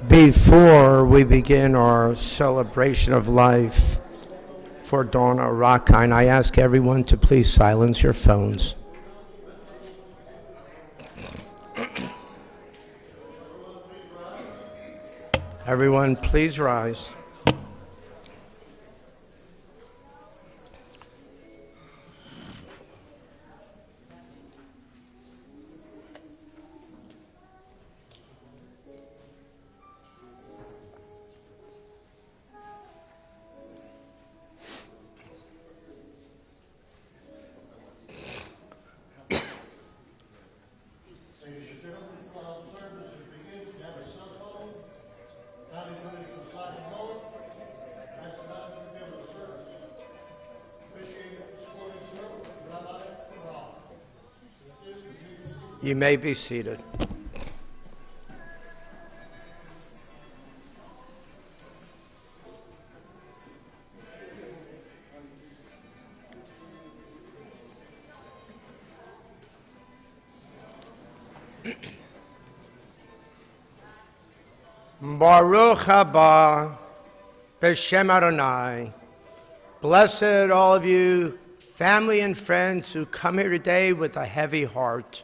Before we begin our celebration of life for Dawna Rochkind, I ask everyone to please silence your phones. Everyone, please rise. You may be seated. Baruch haba b'shem Adonai. Blessed all of you, family and friends who come here today with a heavy heart,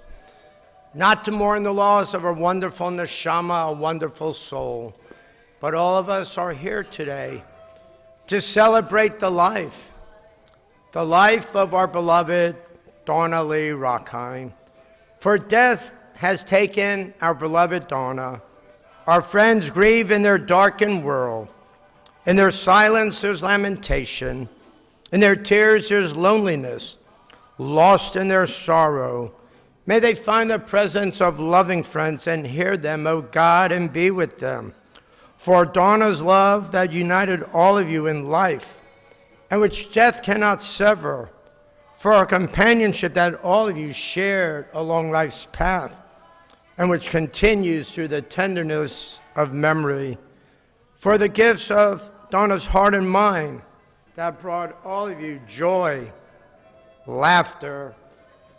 not to mourn the loss of a wonderful neshama, a wonderful soul, but all of us are here today to celebrate the life of our beloved Dawna Rochkind. For death has taken our beloved Dawna. Our friends grieve in their darkened world. In their silence there's lamentation. In their tears there's loneliness. Lost in their sorrow, may they find the presence of loving friends and hear them, O God, and be with them. For Dawna's love that united all of you in life, and which death cannot sever, for our companionship that all of you shared along life's path, and which continues through the tenderness of memory, for the gifts of Dawna's heart and mind that brought all of you joy, laughter,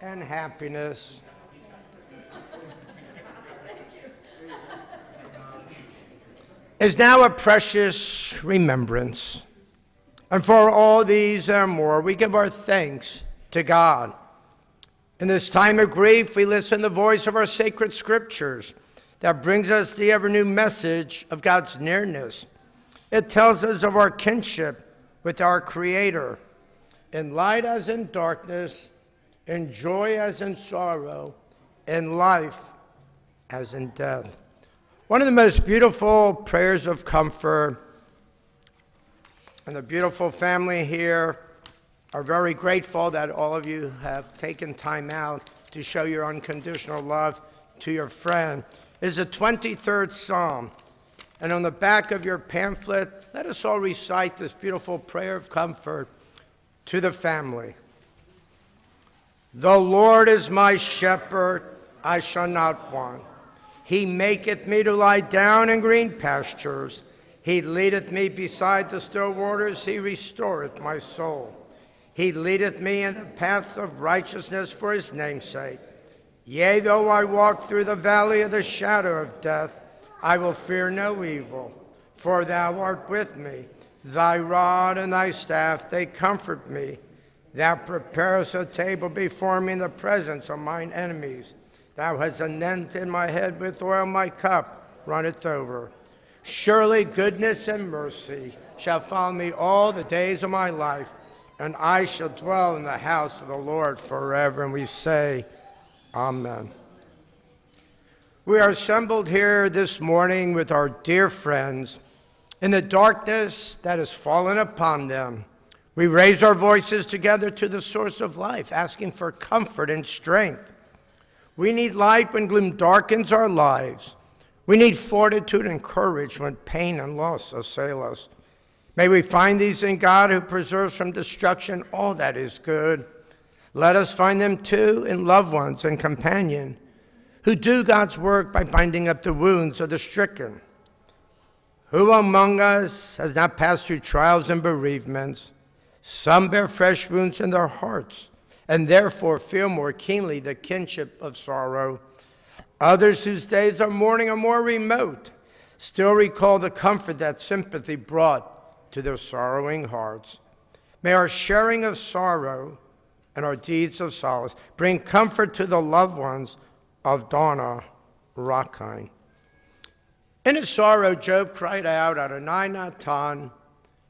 and happiness. Is now a precious remembrance. And for all these and more, we give our thanks to God. In this time of grief, we listen to the voice of our sacred scriptures that brings us the ever-new message of God's nearness. It tells us of our kinship with our Creator, in light as in darkness, in joy as in sorrow, in life as in death. One of the most beautiful prayers of comfort, and the beautiful family here are very grateful that all of you have taken time out to show your unconditional love to your friend, is the 23rd Psalm. And on the back of your pamphlet, let us all recite this beautiful prayer of comfort to the family. The Lord is my shepherd, I shall not want. He maketh me to lie down in green pastures. He leadeth me beside the still waters. He restoreth my soul. He leadeth me in the paths of righteousness for his name's sake. Yea, though I walk through the valley of the shadow of death, I will fear no evil, for thou art with me. Thy rod and thy staff, they comfort me. Thou preparest a table before me in the presence of mine enemies. Thou hast anointed my head with oil, my cup runneth over. Surely goodness and mercy shall follow me all the days of my life, and I shall dwell in the house of the Lord forever. And we say, Amen. We are assembled here this morning with our dear friends. In the darkness that has fallen upon them, we raise our voices together to the source of life, asking for comfort and strength. We need light when gloom darkens our lives. We need fortitude and courage when pain and loss assail us. May we find these in God, who preserves from destruction all that is good. Let us find them too in loved ones and companions who do God's work by binding up the wounds of the stricken. Who among us has not passed through trials and bereavements? Some bear fresh wounds in their hearts, and therefore feel more keenly the kinship of sorrow. Others whose days of mourning are more remote still recall the comfort that sympathy brought to their sorrowing hearts. May our sharing of sorrow and our deeds of solace bring comfort to the loved ones of Dawna Rochkind. In his sorrow, Job cried out, Adonai Natan,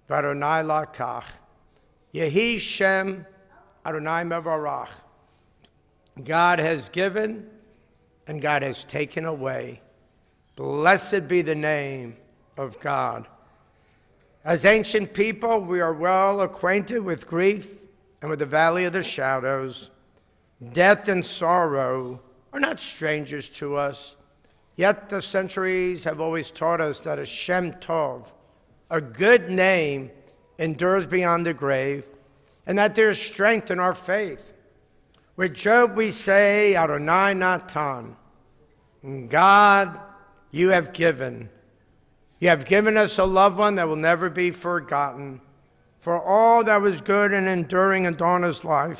Adonai Lakach, Yehi Shem, Adonai Mevarach. God has given and God has taken away. Blessed be the name of God. As ancient people, we are well acquainted with grief and with the valley of the shadows. Death and sorrow are not strangers to us. Yet the centuries have always taught us that a Shem Tov, a good name, endures beyond the grave, and that there is strength in our faith. With Job we say, Adonai Natan, God, you have given. You have given us a loved one that will never be forgotten. For all that was good and enduring in Dawna's life,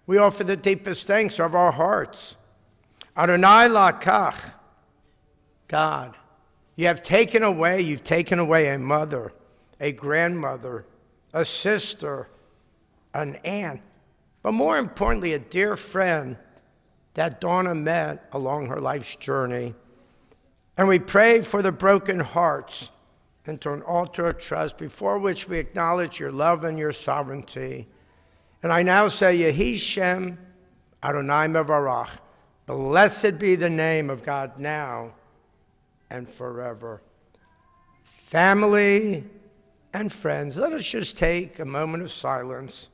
we offer the deepest thanks of our hearts. Adonai Lakach, God, you've taken away a mother, a grandmother, a sister, an aunt, but more importantly, a dear friend that Dawna met along her life's journey. And we pray for the broken hearts and to an altar of trust before which we acknowledge your love and your sovereignty. And I now say, Yehi Shem Adonai Mevarach. Blessed be the name of God now and forever. Family and friends, let us just take a moment of silence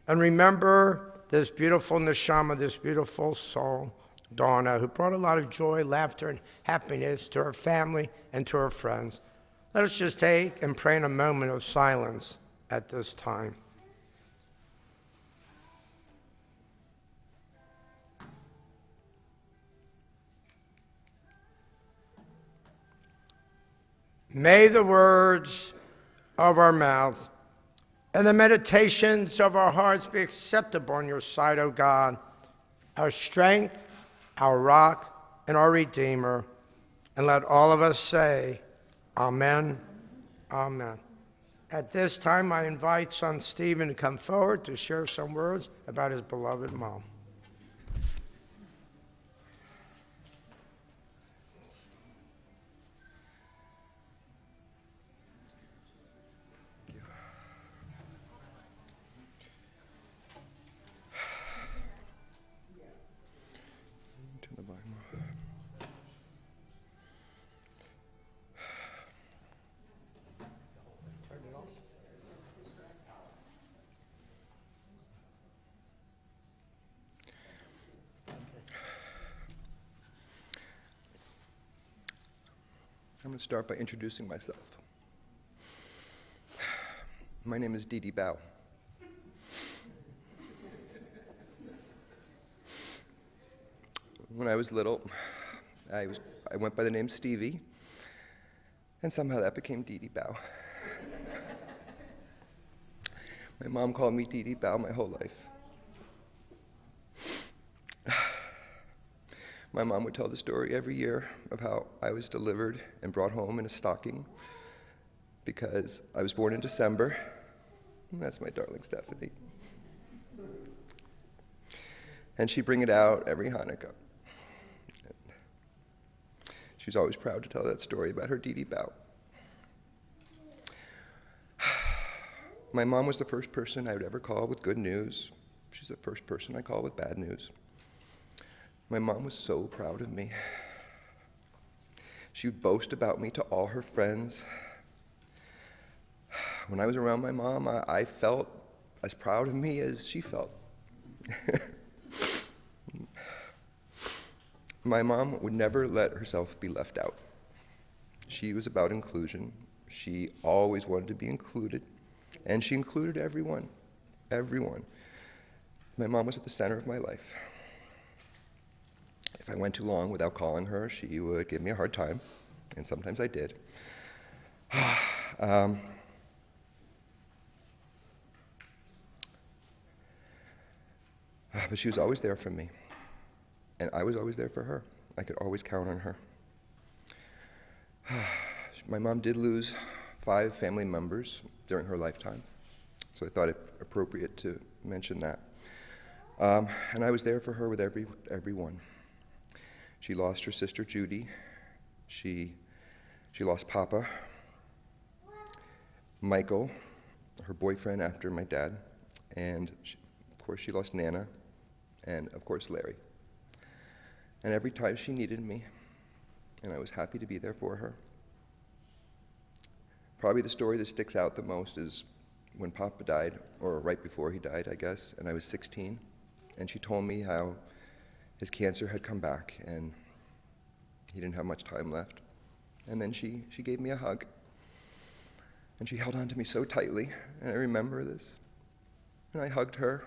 and remember this beautiful neshama, this beautiful soul, Dawna, who brought a lot of joy, laughter, and happiness to her family and to her friends. Let us just take and pray in a moment of silence at this time. May the words of our mouths and the meditations of our hearts be acceptable in your sight, O God, our strength, our rock, and our Redeemer. And let all of us say, Amen, Amen. At this time, I invite son Stephen to come forward to share some words about his beloved mom. I'm going to start by introducing myself. My name is Didi Bao. When I was little, I went by the name Stevie, and somehow that became Didi Bao. My mom called me Didi Bao my whole life. My mom would tell the story every year of how I was delivered and brought home in a stocking because I was born in December. And that's my darling Stephanie. And she'd bring it out every Hanukkah. She's always proud to tell that story about her Didi Bao. My mom was the first person I would ever call with good news. She's the first person I call with bad news. My mom was so proud of me. She would boast about me to all her friends. When I was around my mom, I felt as proud of me as she felt. My mom would never let herself be left out. She was about inclusion. She always wanted to be included, and she included everyone. Everyone. My mom was at the center of my life. If I went too long without calling her, she would give me a hard time, and sometimes I did. But she was always there for me, and I was always there for her. I could always count on her. My mom did lose 5 family members during her lifetime, so I thought it appropriate to mention that. And I was there for her with everyone. She lost her sister Judy. She lost Papa, Michael, her boyfriend after my dad, and of course she lost Nana, and of course Larry. And every time she needed me, and I was happy to be there for her. Probably the story that sticks out the most is when Papa died, or right before he died, I guess, and I was 16, and she told me how his cancer had come back, and he didn't have much time left. And then she gave me a hug, and she held on to me so tightly, and I remember this. And I hugged her,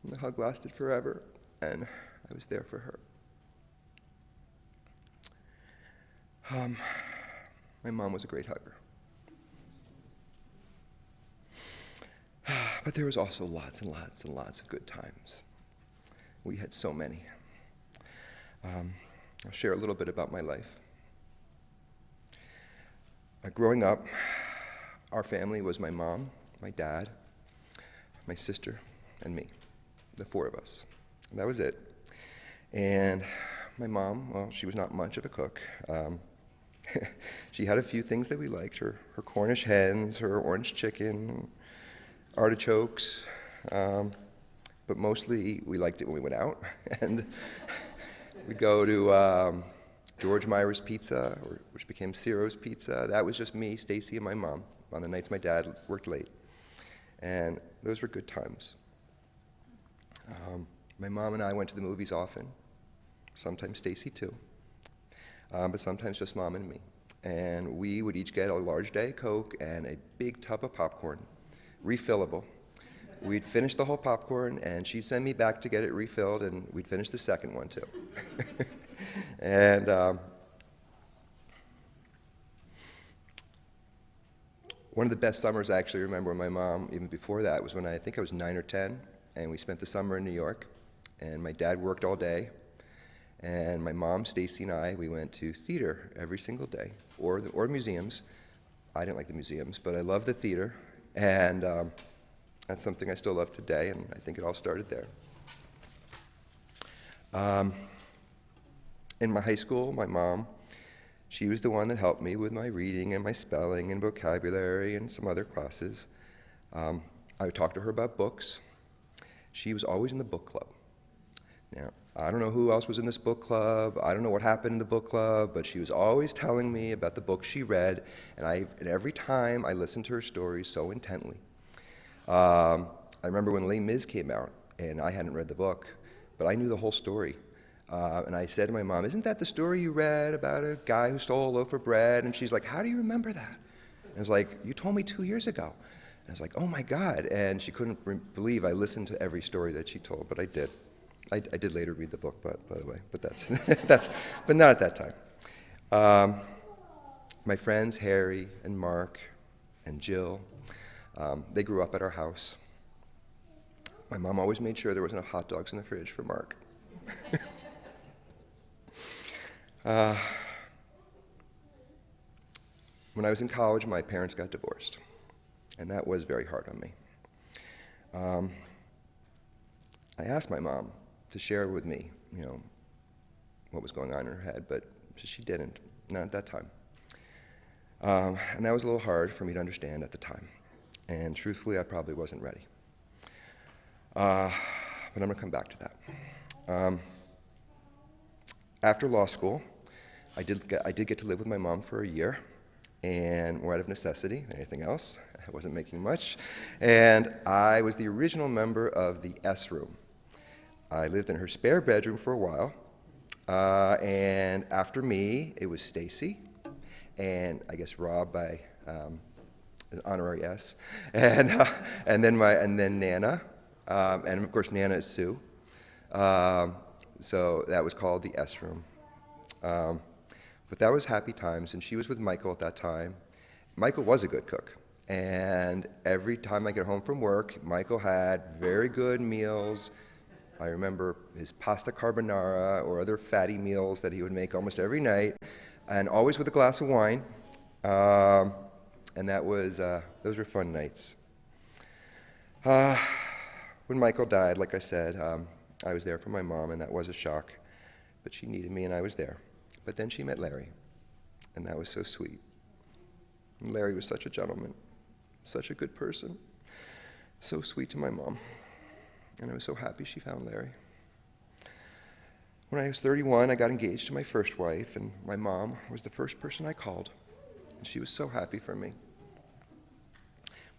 and the hug lasted forever, and I was there for her. My mom was a great hugger. But there was also lots and lots and lots of good times. We had so many. I'll share a little bit about my life. Growing up, our family was my mom, my dad, my sister, and me, the 4 of us. And that was it. And my mom, well, she was not much of a cook. She had a few things that we liked, her Cornish hens, her orange chicken, artichokes, but mostly we liked it when we went out. And we'd go to George Myra's Pizza, which became Ciro's Pizza. That was just me, Stacy, and my mom on the nights my dad worked late. And those were good times. My mom and I went to the movies often, sometimes Stacy too, but sometimes just Mom and me. And we would each get a large Diet Coke and a big tub of popcorn, refillable. We'd finish the whole popcorn, and she'd send me back to get it refilled, and we'd finish the second one too. And one of the best summers I actually remember with my mom, even before that, was when I think I was 9 or 10, and we spent the summer in New York, and my dad worked all day, and my mom, Stacy, and I, we went to theater every single day, or museums. I didn't like the museums, but I loved the theater, and that's something I still love today, and I think it all started there. In my high school, my mom, she was the one that helped me with my reading and my spelling and vocabulary and some other classes. I would talk to her about books. She was always in the book club. Now, I don't know who else was in this book club. I don't know what happened in the book club, but she was always telling me about the books she read, and every time I listened to her stories so intently. I remember when Les Mis came out, and I hadn't read the book, but I knew the whole story. And I said to my mom, "Isn't that the story you read about a guy who stole a loaf of bread?" And she's like, "How do you remember that?" And I was like, "You told me 2 years ago." And I was like, "Oh my God." And she couldn't believe I listened to every story that she told, but I did. I did later read the book, by the way, but but not at that time. My friends, Harry and Mark and Jill, they grew up at our house. My mom always made sure there was enough hot dogs in the fridge for Mark. When I was in college, my parents got divorced, and that was very hard on me. I asked my mom to share with me, what was going on in her head, but she didn't, not at that time. And that was a little hard for me to understand at the time. And truthfully, I probably wasn't ready. But I'm going to come back to that. After law school, I did get to live with my mom for a year, and more out of necessity than anything else. I wasn't making much. And I was the original member of the S room. I lived in her spare bedroom for a while, and after me, it was Stacy, and I guess Rob by an honorary S, and then Nana, and of course Nana is Sue. So that was called the S room. But that was happy times, and she was with Michael at that time. Michael was a good cook, and every time I get home from work, Michael had very good meals. I remember his pasta carbonara or other fatty meals that he would make almost every night. and always with a glass of wine. And those were fun nights. When Michael died, like I said, I was there for my mom, and that was a shock. But she needed me, and I was there. But then she met Larry, and that was so sweet. And Larry was such a gentleman, such a good person, so sweet to my mom. And I was so happy she found Larry. When I was 31, I got engaged to my first wife, and my mom was the first person I called. And she was so happy for me.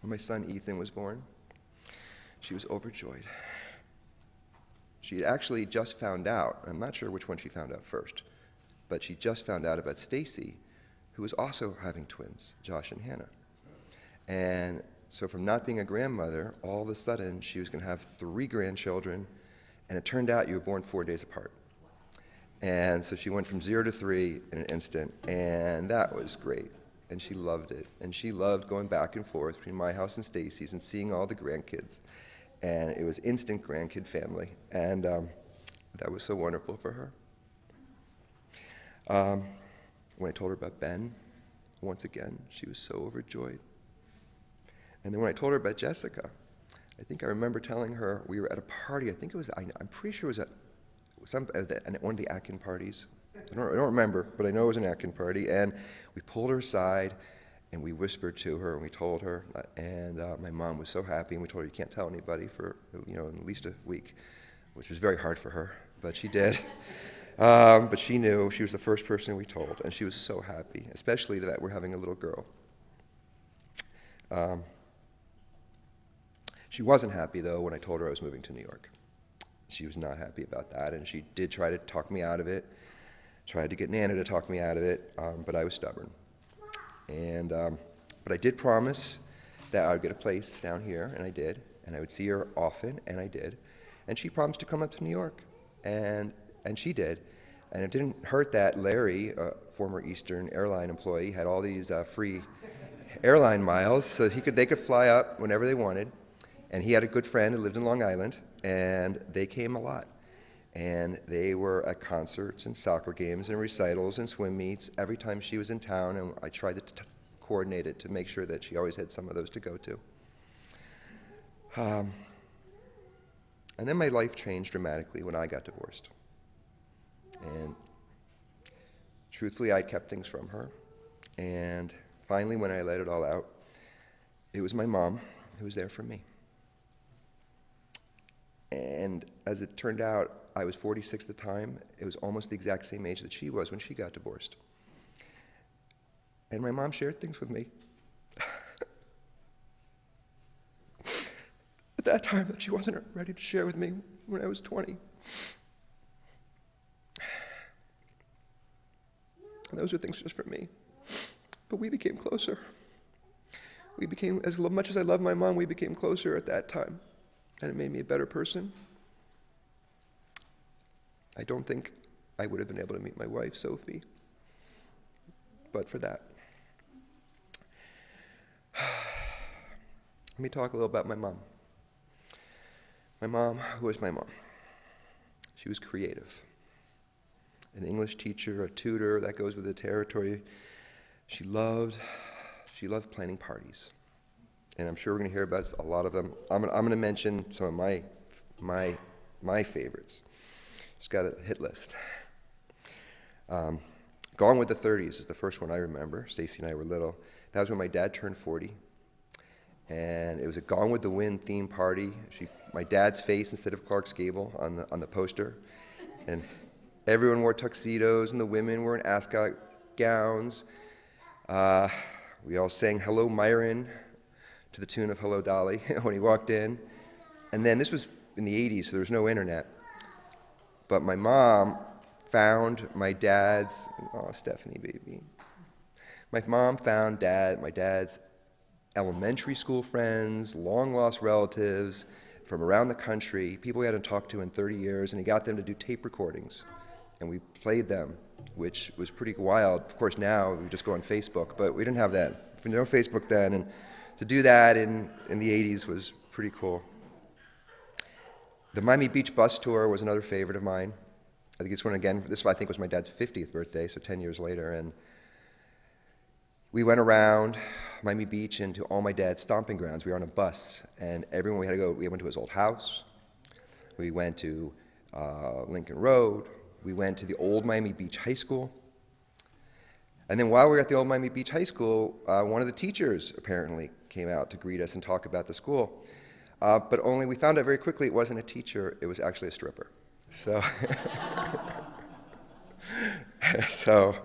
When my son Ethan was born, she was overjoyed. She had actually just found out, I'm not sure which one she found out first, but she just found out about Stacy, who was also having twins, Josh and Hannah. And so from not being a grandmother, all of a sudden she was going to have 3 grandchildren, and it turned out you were born 4 days apart. And so she went from 0 to 3 in an instant, and that was great. And she loved it. And she loved going back and forth between my house and Stacy's and seeing all the grandkids. And it was instant grandkid family. And that was so wonderful for her. When I told her about Ben, once again, she was so overjoyed. And then when I told her about Jessica, I think I remember telling her we were at a party. I think it was, I'm pretty sure it was at one of the Atkin parties. I don't remember, but I know it was an Atkin party. And we pulled her aside, and we whispered to her, and we told her. And my mom was so happy, and we told her, you can't tell anybody for at least a week, which was very hard for her, but she did. But she knew. She was the first person we told, and she was so happy, especially that we're having a little girl. She wasn't happy, though, when I told her I was moving to New York. She was not happy about that, and she did try to talk me out of it, tried to get Nana to talk me out of it, but I was stubborn. But I did promise that I would get a place down here, and I did, and I would see her often, and I did. And she promised to come up to New York, and she did. And it didn't hurt that Larry, a former Eastern airline employee, had all these free airline miles, so they could fly up whenever they wanted. And he had a good friend who lived in Long Island, and they came a lot. And they were at concerts and soccer games and recitals and swim meets every time she was in town, and I tried to coordinate it to make sure that she always had some of those to go to. And then my life changed dramatically when I got divorced. And truthfully, I kept things from her. And finally, when I let it all out, it was my mom who was there for me. And as it turned out, I was 46 at the time. It was almost the exact same age that she was when she got divorced. And my mom shared things with me at that time that she wasn't ready to share with me when I was 20. And those are things just for me. But we became closer. We became, as much as I loved my mom, we became closer at that time. And it made me a better person. I don't think I would have been able to meet my wife, Sophie, but for that. Let me talk a little about my mom. My mom, who was my mom? She was creative. An English teacher, a tutor, that goes with the territory. She loved planning parties. And I'm sure we're going to hear about a lot of them. I'm going to mention some of my favorites. Just got a hit list. Gone with the 30s is the first one I remember. Stacy and I were little. That was when my dad turned 40. And it was a Gone with the Wind theme party. My dad's face instead of Clark Gable on the poster. And everyone wore tuxedos, and the women were in ascot gowns. We all sang Hello Myron to the tune of Hello Dolly when he walked in. And then this was in the 80s, so there was no internet. But my mom found my dad's, oh, Stephanie, baby. My mom found my dad's elementary school friends, long-lost relatives from around the country, people we hadn't talked to in 30 years, and he got them to do tape recordings. And we played them, which was pretty wild. Of course, now we just go on Facebook, but we didn't have that. We didn't have Facebook then, and to do that in the 80s was pretty cool. The Miami Beach bus tour was another favorite of mine. I think this one again, this I think was my dad's 50th birthday, so 10 years later, and we went around Miami Beach and to all my dad's stomping grounds. We were on a bus, and everyone we had to go, we went to his old house, we went to Lincoln Road, we went to the old Miami Beach High School, and then while we were at the old Miami Beach High School, one of the teachers apparently came out to greet us and talk about the school. But only we found out very quickly it wasn't a teacher, it was actually a stripper. So, so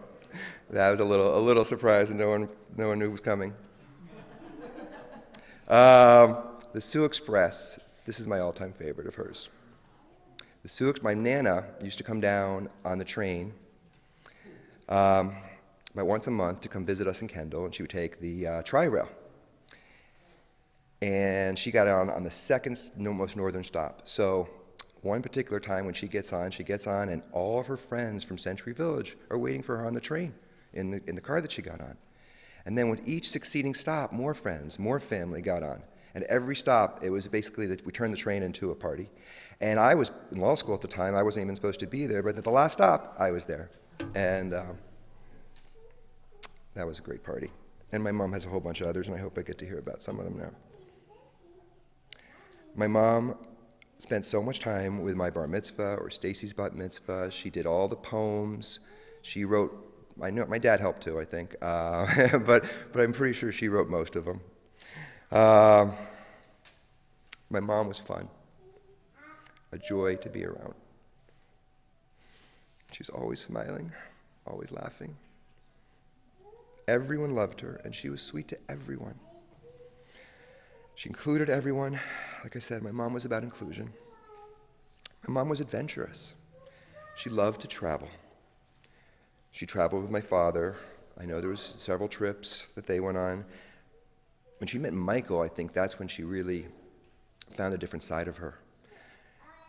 that was a little surprise, and no one knew it was coming. The Sioux Express, this is my all-time favorite of hers. The Sioux, my Nana used to come down on the train about once a month to come visit us in Kendall, and she would take the Tri-Rail. And she got on the second most northern stop. So one particular time when she gets on, and all of her friends from Century Village are waiting for her on the train in the car that she got on. And then with each succeeding stop, more friends, more family got on. And every stop, it was basically that we turned the train into a party. And I was in law school at the time. I wasn't even supposed to be there, but at the last stop, I was there. And that was a great party. And my mom has a whole bunch of others, and I hope I get to hear about some of them now. My mom spent so much time with my bar mitzvah or Stacy's bat mitzvah. She did all the poems. She wrote, I know my dad helped too, I think, but I'm pretty sure she wrote most of them. My mom was fun, a joy to be around. She was always smiling, always laughing. Everyone loved her, and she was sweet to everyone. She included everyone. Like I said, my mom was about inclusion. My mom was adventurous. She loved to travel. She traveled with my father. I know there was several trips that they went on. When she met Michael, I think that's when she really found a different side of her,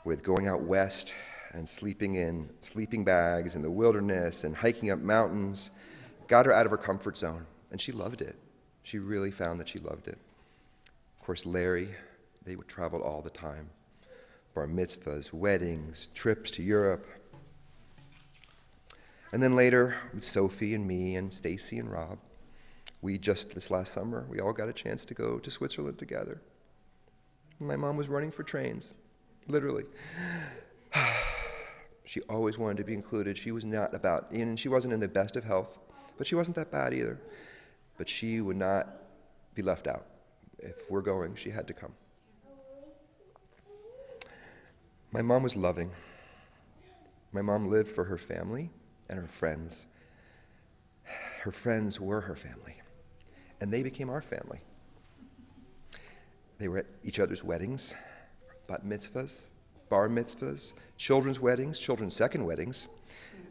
with going out west and sleeping in sleeping bags in the wilderness and hiking up mountains. Got her out of her comfort zone, and she loved it. She really found that she loved it. Of course, Larry, they would travel all the time. Bar mitzvahs, weddings, trips to Europe. And then later, with Sophie and me and Stacy and Rob, this last summer, we all got a chance to go to Switzerland together. My mom was running for trains, literally. She always wanted to be included. She was not she wasn't in the best of health, but she wasn't that bad either. But she would not be left out. If we're going, she had to come. My mom was loving. My mom lived for her family and her friends. Her friends were her family, and they became our family. They were at each other's weddings, bat mitzvahs, bar mitzvahs, children's weddings, children's second weddings,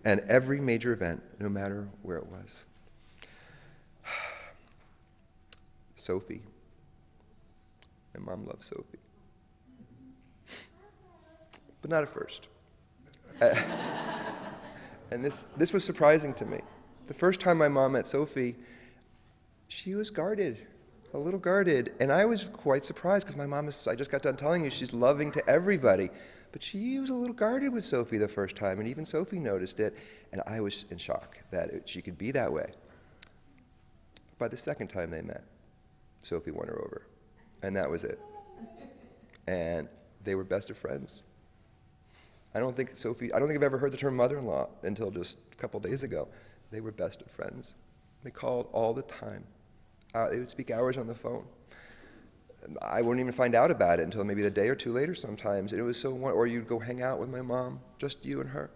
and every major event, no matter where it was. Sophie. My mom loved Sophie. But not at first. And this was surprising to me. The first time my mom met Sophie, she was guarded, a little guarded. And I was quite surprised because my mom I just got done telling you, she's loving to everybody. But she was a little guarded with Sophie the first time, and even Sophie noticed it. And I was in shock that she could be that way. By the second time they met, Sophie won her over. And that was it. And they were best of friends. I don't think I've ever heard the term mother-in-law until just a couple days ago. They were best of friends. They called all the time. They would speak hours on the phone. I wouldn't even find out about it until maybe a day or two later sometimes. And it was or you'd go hang out with my mom, just you and her.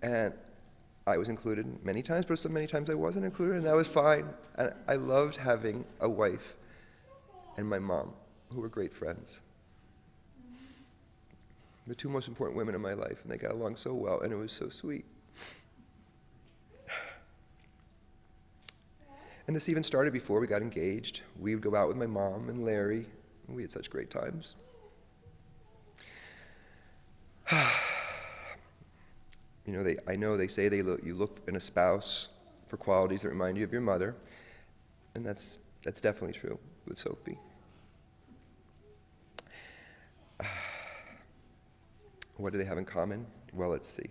And I was included many times, but so many times I wasn't included, and that was fine. And I loved having a wife and my mom, who were great friends. The two most important women in my life, and they got along so well, and it was so sweet. And this even started before we got engaged. We would go out with my mom and Larry, and we had such great times. I know they say you look in a spouse for qualities that remind you of your mother, and that's definitely true with Sophie. What do they have in common? Well, let's see.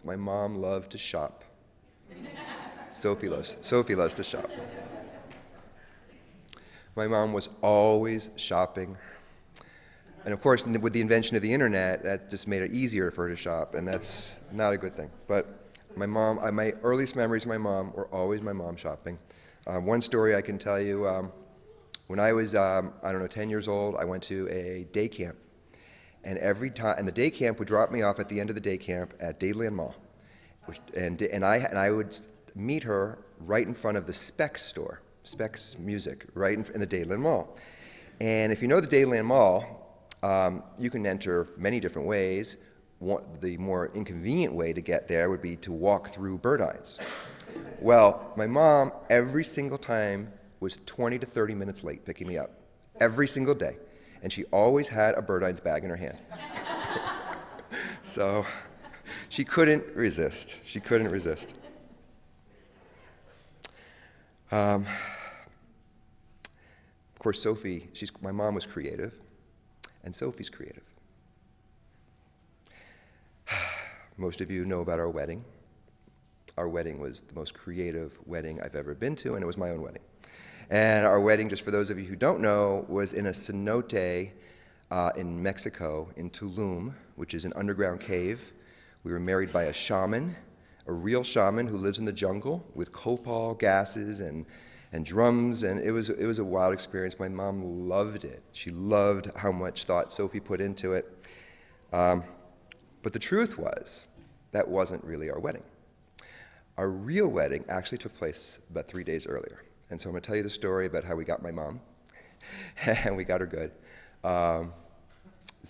My mom loved to shop. Sophie loves to shop. My mom was always shopping. And of course, with the invention of the internet, that just made it easier for her to shop, and that's not a good thing. But my earliest memories of my mom were always my mom shopping. One story I can tell you, when I was, 10 years old, I went to a day camp. And the day camp would drop me off at the end of the day camp at Dayland Mall. And I would meet her right in front of the Specs store, Specs Music, right in the Dayland Mall. And if you know the Dayland Mall, you can enter many different ways. The more inconvenient way to get there would be to walk through Burdines. Well, my mom, every single time, was 20 to 30 minutes late picking me up. Every single day. And she always had a Burdines bag in her hand. So she couldn't resist. Of course, my mom was creative, and Sophie's creative. Most of you know about our wedding. Our wedding was the most creative wedding I've ever been to, and it was my own wedding. And our wedding, just for those of you who don't know, was in a cenote in Mexico, in Tulum, which is an underground cave. We were married by a shaman, a real shaman who lives in the jungle with copal gases and drums, and it was a wild experience. My mom loved it. She loved how much thought Sophie put into it. But the truth was, that wasn't really our wedding. Our real wedding actually took place about 3 days earlier. And so I'm going to tell you the story about how we got my mom, and we got her good.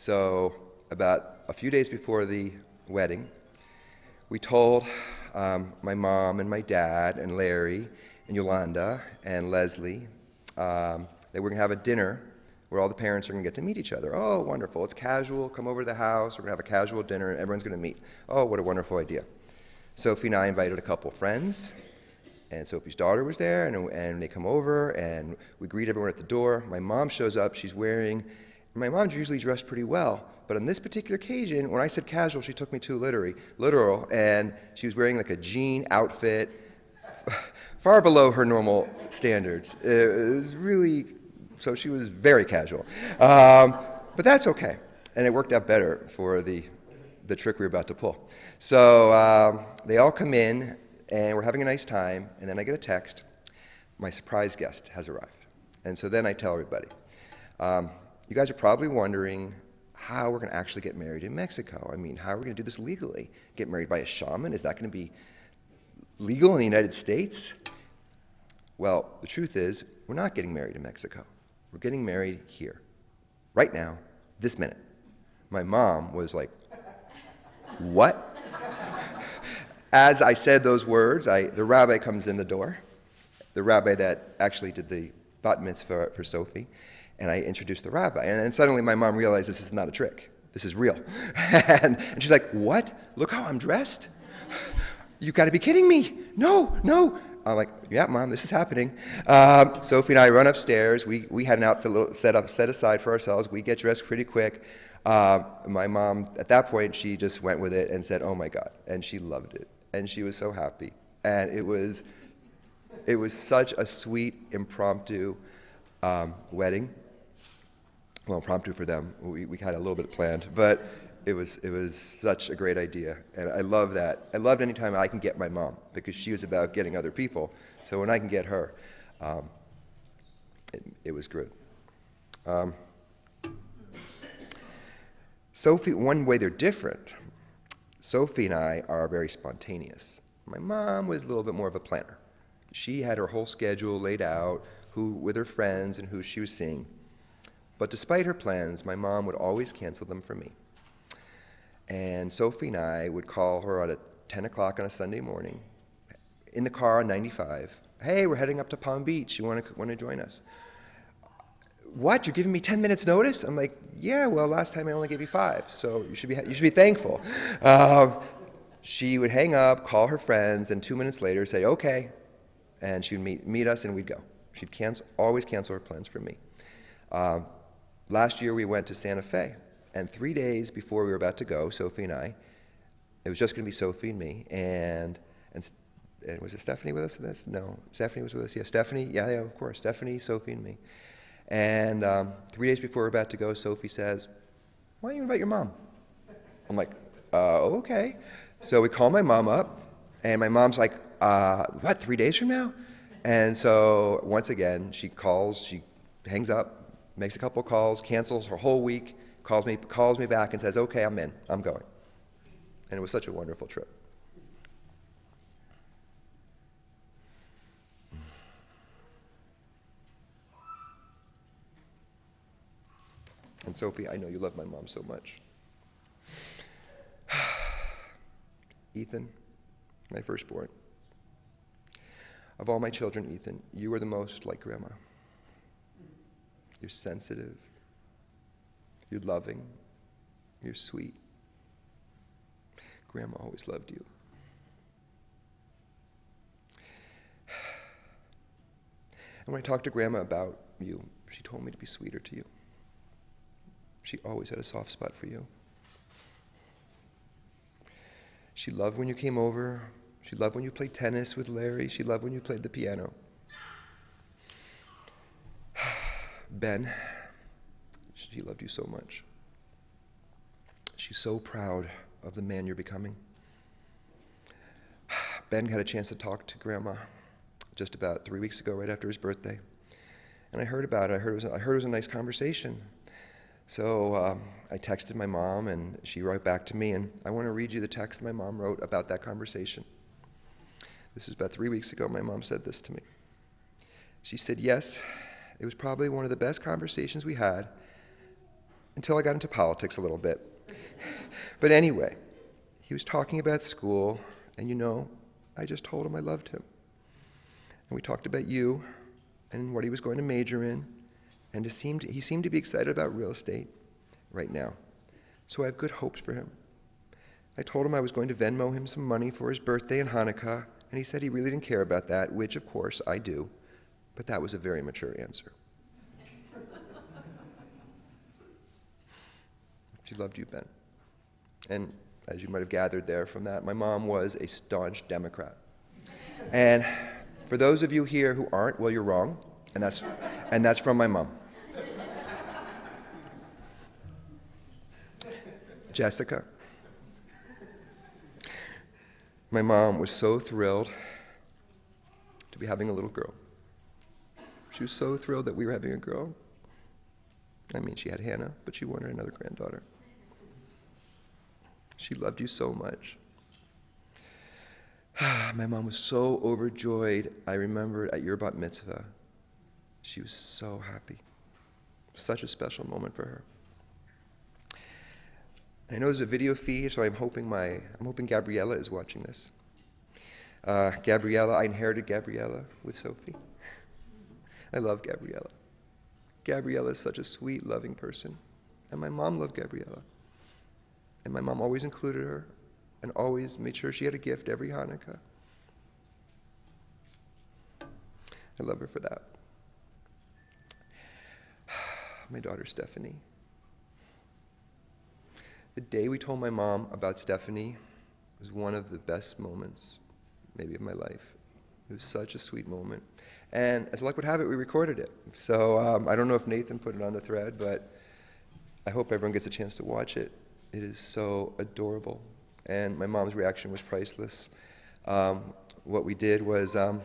So about a few days before the wedding, we told my mom and my dad and Larry and Yolanda and Leslie that we're going to have a dinner where all the parents are going to get to meet each other. Oh, wonderful. It's casual. Come over to the house. We're going to have a casual dinner, and everyone's going to meet. Oh, what a wonderful idea. Sophie and I invited a couple friends, and Sophie's daughter was there, and they come over, and we greet everyone at the door. My mom shows up. My mom's usually dressed pretty well, but on this particular occasion, when I said casual, she took me too literal, and she was wearing like a jean outfit, far below her normal standards. It was really, so she was very casual. But that's okay, and it worked out better for the trick we were about to pull. So they all come in, and we're having a nice time, and then I get a text. My surprise guest has arrived. And so then I tell everybody, you guys are probably wondering how we're going to actually get married in Mexico. I mean, how are we going to do this legally? Get married by a shaman? Is that going to be legal in the United States? Well, the truth is, we're not getting married in Mexico. We're getting married here, right now, this minute. My mom was like, what? As I said those words, the rabbi comes in the door, the rabbi that actually did the bat mitzvah for Sophie, and I introduced the rabbi. And then suddenly my mom realized this is not a trick. This is real. And she's like, what? Look how I'm dressed? You got to be kidding me. No. I'm like, yeah, Mom, this is happening. Sophie and I run upstairs. We had an outfit set aside for ourselves. We get dressed pretty quick. My mom, at that point, she just went with it and said, oh, my God. And she loved it. And she was so happy. And it was such a sweet, impromptu wedding. Well, impromptu for them. We had a little bit planned. But it was such a great idea. And I love that. I loved any time I can get my mom, because she was about getting other people. So when I can get her, it was good. Sophie, one way they're different, Sophie and I are very spontaneous. My mom was a little bit more of a planner. She had her whole schedule laid out, with her friends and who she was seeing. But despite her plans, my mom would always cancel them for me. And Sophie and I would call her at 10 o'clock on a Sunday morning, in the car on 95. Hey, we're heading up to Palm Beach. You want to join us? What? You're giving me 10 minutes notice? I'm like, yeah, well, last time I only gave you 5, so you should be thankful. She would hang up, call her friends, and 2 minutes later say, okay, and she would meet us, and we'd go. She'd always cancel her plans for me. Last year we went to Santa Fe, and 3 days before we were about to go, Sophie and I, It was just going to be Sophie and me, and was it Stephanie with us for this? No, Stephanie was with us. Yeah, Stephanie. Yeah, of course. Stephanie, Sophie, and me. And 3 days before we're about to go, Sophie says, "Why don't you invite your mom?" I'm like, okay. So we call my mom up, and my mom's like, what, 3 days from now? And so once again, she calls, she hangs up, makes a couple calls, cancels her whole week, calls me back and says, okay, I'm in, I'm going. And it was such a wonderful trip. And Sophie, I know you love my mom so much. Ethan, my firstborn. Of all my children, Ethan, you are the most like Grandma. You're sensitive. You're loving. You're sweet. Grandma always loved you. And when I talked to Grandma about you, she told me to be sweeter to you. She always had a soft spot for you. She loved when you came over. She loved when you played tennis with Larry. She loved when you played the piano. Ben, she loved you so much. She's so proud of the man you're becoming. Ben had a chance to talk to Grandma just about 3 weeks ago, right after his birthday. And I heard about it. I heard it was a nice conversation. So I texted my mom, and she wrote back to me, and I want to read you the text my mom wrote about that conversation. This is about 3 weeks ago. My mom said this to me. She said, yes, it was probably one of the best conversations we had until I got into politics a little bit. But anyway, he was talking about school, and I just told him I loved him. And we talked about you and what he was going to major in. And he seemed to be excited about real estate right now. So I have good hopes for him. I told him I was going to Venmo him some money for his birthday and Hanukkah, and he said he really didn't care about that, which, of course, I do. But that was a very mature answer. She loved you, Ben. And as you might have gathered there from that, my mom was a staunch Democrat. And for those of you here who aren't, well, you're wrong, and that's from my mom. Jessica. My mom was so thrilled to be having a little girl. She was so thrilled that we were having a girl. I mean, she had Hannah, but she wanted another granddaughter. She loved you so much. My mom was so overjoyed. I remember at your bat mitzvah, she was so happy. Such a special moment for her. I know there's a video feed, so I'm hoping Gabriella is watching this. Gabriella, I inherited Gabriella with Sophie. I love Gabriella. Gabriella is such a sweet, loving person. And my mom loved Gabriella. And my mom always included her and always made sure she had a gift every Hanukkah. I love her for that. My daughter Stephanie. The day we told my mom about Stephanie was one of the best moments, maybe, of my life. It was such a sweet moment. And as luck would have it, we recorded it. So I don't know if Nathan put it on the thread, but I hope everyone gets a chance to watch it. It is so adorable. And my mom's reaction was priceless. What we did was, it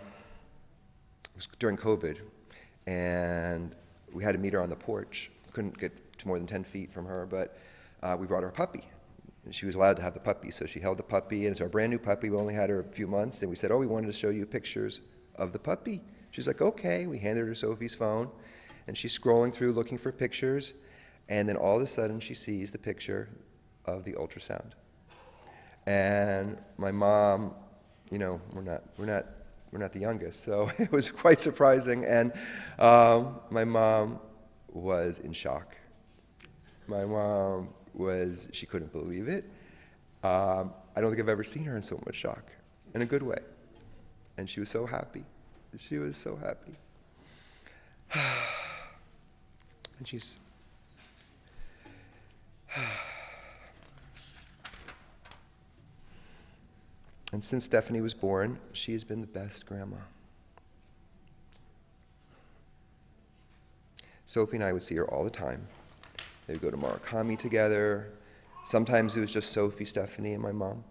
was during COVID, and we had to meet her on the porch. Couldn't get to more than 10 feet from her, but we brought her a puppy. And she was allowed to have the puppy, so she held the puppy, and it's our brand new puppy. We only had her a few months, and we said, we wanted to show you pictures of the puppy. She's like, okay. We handed her Sophie's phone, and she's scrolling through looking for pictures, and then all of a sudden she sees the picture of the ultrasound. And my mom, we're not the youngest, so it was quite surprising, and my mom was in shock. My mom she couldn't believe it. I don't think I've ever seen her in so much shock, in a good way. And she was so happy. She was so happy. And she's... And since Stephanie was born, she has been the best grandma. Sophie and I would see her all the time. They would go to Murakami together. Sometimes it was just Sophie, Stephanie, and my mom.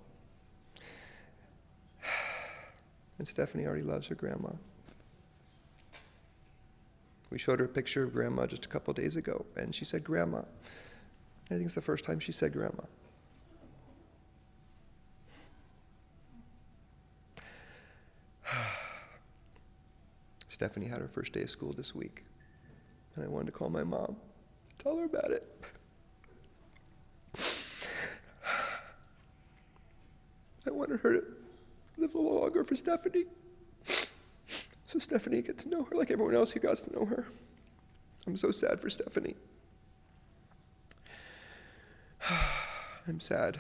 And Stephanie already loves her grandma. We showed her a picture of Grandma just a couple days ago, and she said, "Grandma." I think it's the first time she said Grandma. Stephanie had her first day of school this week, and I wanted to call my mom, tell her about it. I wanted her to live a little longer for Stephanie, so Stephanie gets to know her like everyone else who got to know her. I'm so sad for Stephanie. I'm sad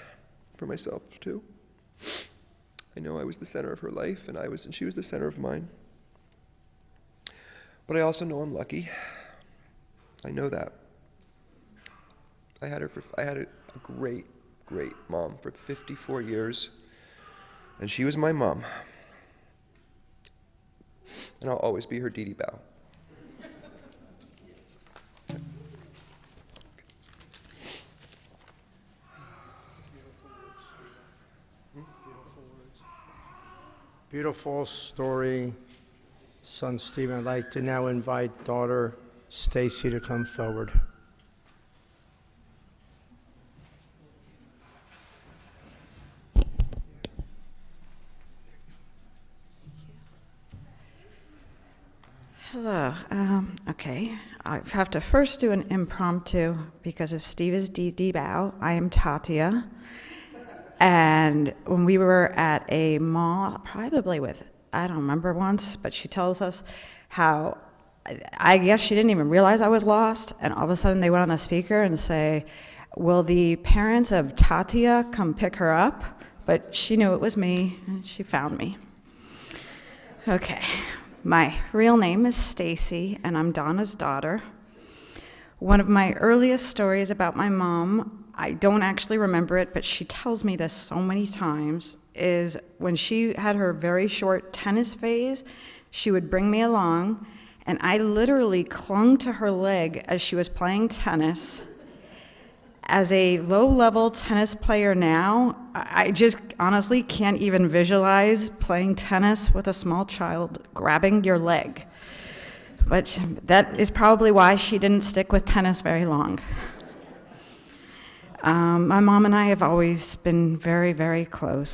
for myself too. I know I was the center of her life, and she was the center of mine. But I also know I'm lucky. I know that. I had a great, great mom for 54 years, and she was my mom. And I'll always be her Dee Dee Bow. Beautiful story, son Stephen. I'd like to now invite daughter Stacy to come forward. Hello. Okay. I have to first do an impromptu because if Steve is Dee Dee Bow, I am Tatia. And when we were at a mall, probably with, I don't remember once, but she tells us how, I guess she didn't even realize I was lost, and all of a sudden they went on the speaker and say, "Will the parents of Tatia come pick her up?" But she knew it was me, and she found me. Okay. My real name is Stacy, and I'm Donna's daughter. One of my earliest stories about my mom, I don't actually remember it, but she tells me this so many times, is when she had her very short tennis phase, she would bring me along, and I literally clung to her leg as she was playing tennis. As a low-level tennis player now, I just honestly can't even visualize playing tennis with a small child grabbing your leg. But that is probably why she didn't stick with tennis very long. My mom and I have always been very, very close.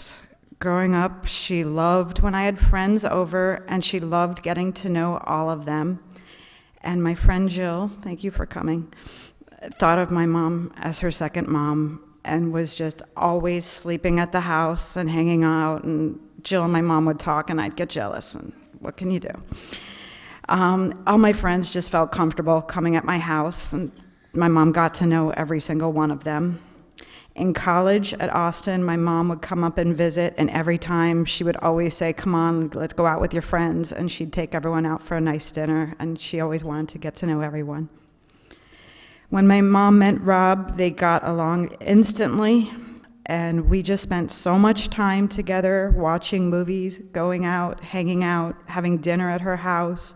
Growing up, she loved when I had friends over, and she loved getting to know all of them. And my friend Jill, thank you for coming, thought of my mom as her second mom and was just always sleeping at the house and hanging out. And Jill and my mom would talk, and I'd get jealous. And what can you do? All my friends just felt comfortable coming at my house, and my mom got to know every single one of them. In college at Austin, my mom would come up and visit, and every time she would always say, "Come on, let's go out with your friends," and she'd take everyone out for a nice dinner, and she always wanted to get to know everyone. When my mom met Rob, they got along instantly, and we just spent so much time together watching movies, going out, hanging out, having dinner at her house.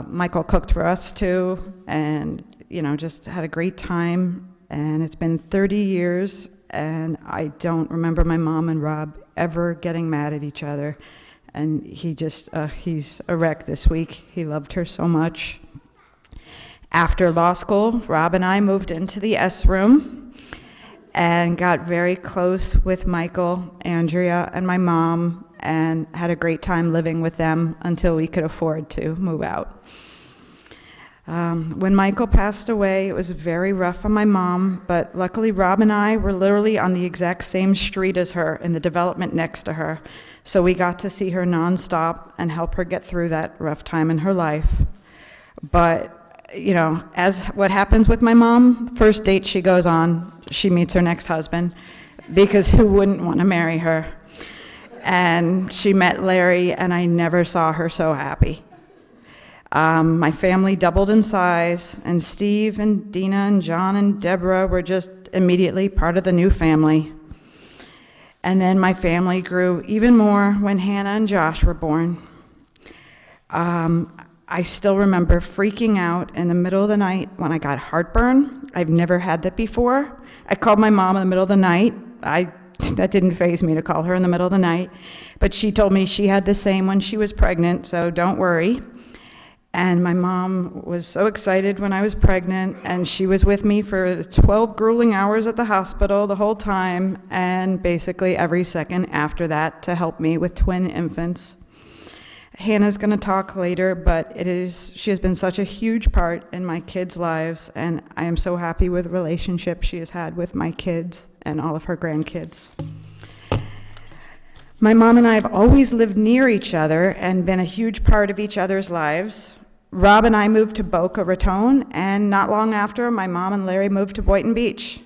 Michael cooked for us too, and just had a great time. And it's been 30 years, and I don't remember my mom and Rob ever getting mad at each other. And he's a wreck this week. He loved her so much. After law school, Rob and I moved into the S room and got very close with Michael, Andrea, and my mom, and had a great time living with them until we could afford to move out. When Michael passed away, it was very rough on my mom, but luckily Rob and I were literally on the exact same street as her in the development next to her, so we got to see her nonstop and help her get through that rough time in her life. But as what happens with my mom, first date she goes on, she meets her next husband, because who wouldn't want to marry her? And she met Larry, and I never saw her so happy. My family doubled in size, and Steve and Dina and John and Deborah were just immediately part of the new family. And then my family grew even more when Hannah and Josh were born. I still remember freaking out in the middle of the night when I got heartburn. I've never had that before. I called my mom in the middle of the night. That didn't faze me to call her in the middle of the night. But she told me she had the same when she was pregnant, so don't worry. And my mom was so excited when I was pregnant, and she was with me for 12 grueling hours at the hospital the whole time, and basically every second after that to help me with twin infants. Hannah's going to talk later, but she has been such a huge part in my kids' lives, and I am so happy with the relationship she has had with my kids and all of her grandkids. My mom and I have always lived near each other and been a huge part of each other's lives. Rob and I moved to Boca Raton, and not long after, my mom and Larry moved to Boynton Beach.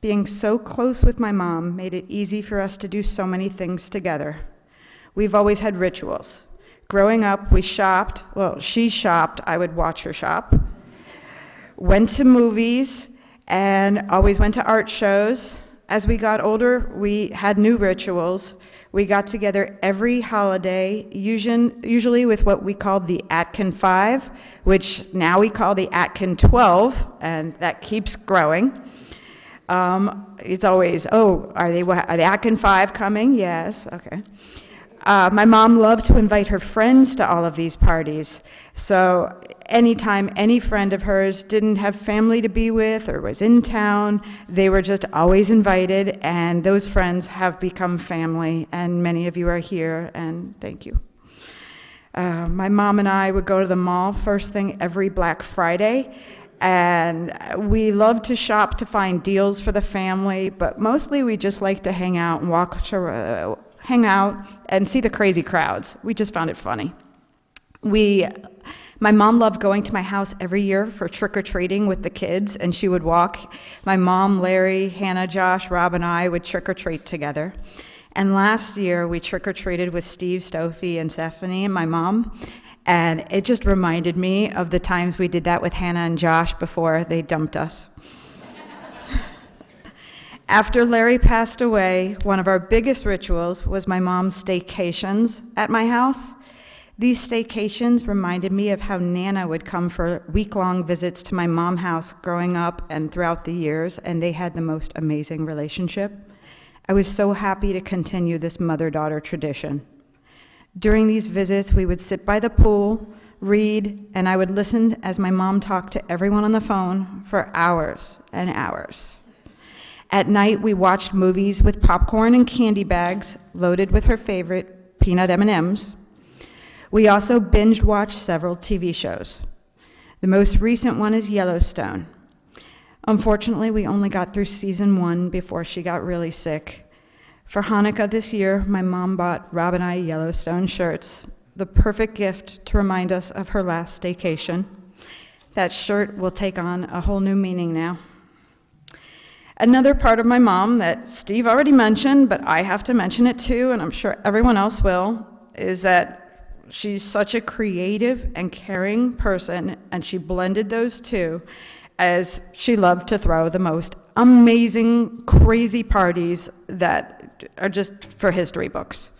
Being so close with my mom made it easy for us to do so many things together. We've always had rituals. Growing up, we shopped. Well, she shopped. I would watch her shop. Went to movies and always went to art shows. As we got older, we had new rituals. We got together every holiday, usually with what we called the Atkin 5, which now we call the Atkin 12, and that keeps growing. It's always, are the Atkin 5 coming? Yes, okay. My mom loved to invite her friends to all of these parties. So anytime any friend of hers didn't have family to be with or was in town, they were just always invited, and those friends have become family, and many of you are here, and thank you. My mom and I would go to the mall first thing every Black Friday, and we loved to shop to find deals for the family, but mostly we just liked to hang out and hang out and see the crazy crowds. We just found it funny. My mom loved going to my house every year for trick-or-treating with the kids, and she would walk. My mom, Larry, Hannah, Josh, Rob, and I would trick-or-treat together. And last year, we trick-or-treated with Steve, Sophie, and Stephanie, and my mom, and it just reminded me of the times we did that with Hannah and Josh before they dumped us. After Larry passed away, one of our biggest rituals was my mom's staycations at my house. These staycations reminded me of how Nana would come for week-long visits to my mom's house growing up and throughout the years, and they had the most amazing relationship. I was so happy to continue this mother-daughter tradition. During these visits, we would sit by the pool, read, and I would listen as my mom talked to everyone on the phone for hours and hours. At night, we watched movies with popcorn and candy bags loaded with her favorite peanut M&Ms. We also binge-watched several TV shows. The most recent one is Yellowstone. Unfortunately, we only got through season 1 before she got really sick. For Hanukkah this year, my mom bought Rob and I Yellowstone shirts, the perfect gift to remind us of her last staycation. That shirt will take on a whole new meaning now. Another part of my mom that Steve already mentioned, but I have to mention it too, and I'm sure everyone else will, is that she's such a creative and caring person, and she blended those two, as she loved to throw the most amazing, crazy parties that are just for history books.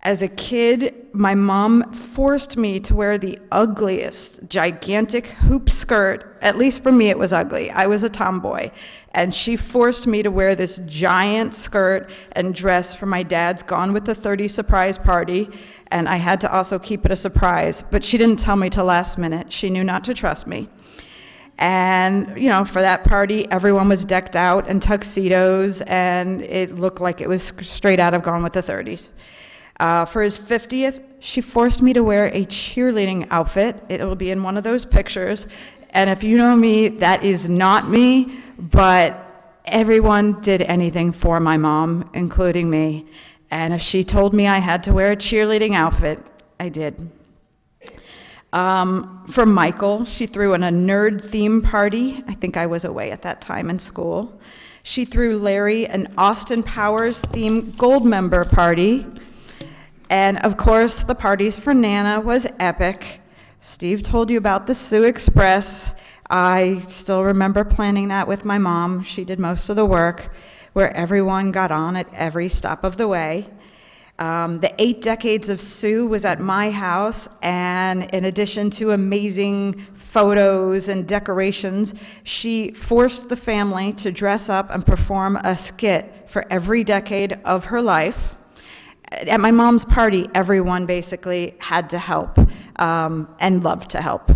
As a kid, my mom forced me to wear the ugliest, gigantic hoop skirt. At least for me, it was ugly. I was a tomboy. And she forced me to wear this giant skirt and dress for my dad's Gone with the 30 surprise party. And I had to also keep it a surprise. But she didn't tell me till last minute. She knew not to trust me. And, for that party, everyone was decked out in tuxedos, and it looked like it was straight out of Gone with the 30s. For his 50th, she forced me to wear a cheerleading outfit. It will be in one of those pictures. And if you know me, that is not me, but everyone did anything for my mom, including me. And if she told me I had to wear a cheerleading outfit, I did. For Michael, she threw in a nerd theme party. I think I was away at that time in school. She threw Larry an Austin Powers themed gold member party. And of course, the parties for Nana was epic. Steve told you about the Sioux Express. I still remember planning that with my mom. She did most of the work. where everyone got on at every stop of the way. The 8 decades of Sue was at my house, and in addition to amazing photos and decorations, she forced the family to dress up and perform a skit for every decade of her life. At my mom's party, everyone basically had to help and loved to help.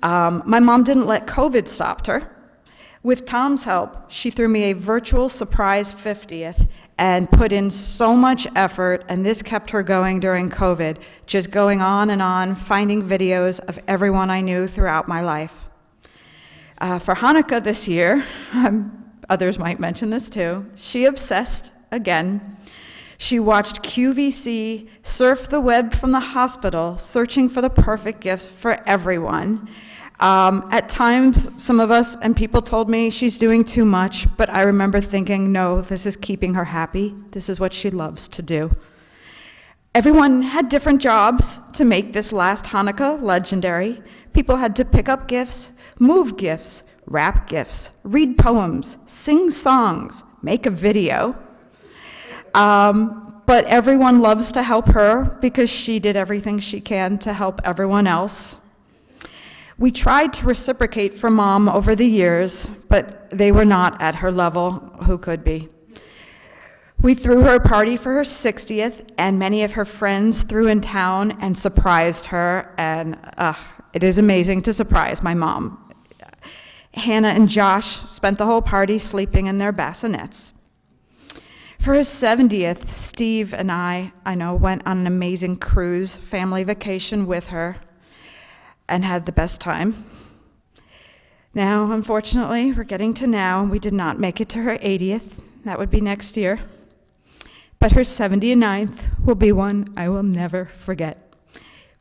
My mom didn't let COVID stop her. With Tom's help, she threw me a virtual surprise 50th and put in so much effort, and this kept her going during COVID, just going on and on, finding videos of everyone I knew throughout my life. For Hanukkah this year, others might mention this too, she obsessed again. She watched QVC surf the web from the hospital, searching for the perfect gifts for everyone. At times, some of us and people told me she's doing too much, but I remember thinking, no, this is keeping her happy. This is what she loves to do. Everyone had different jobs to make this last Hanukkah legendary. People had to pick up gifts, move gifts, wrap gifts, read poems, sing songs, make a video. But everyone loves to help her because she did everything she can to help everyone else. We tried to reciprocate for Mom over the years, but they were not at her level. Who could be? We threw her a party for her 60th, and many of her friends threw in town and surprised her, and it is amazing to surprise my mom. Hannah and Josh spent the whole party sleeping in their bassinets. For his 70th, Steve and I went on an amazing cruise family vacation with her and had the best time. Now, unfortunately, we're getting to now, we did not make it to her 80th. That would be next year. But her 79th will be one I will never forget.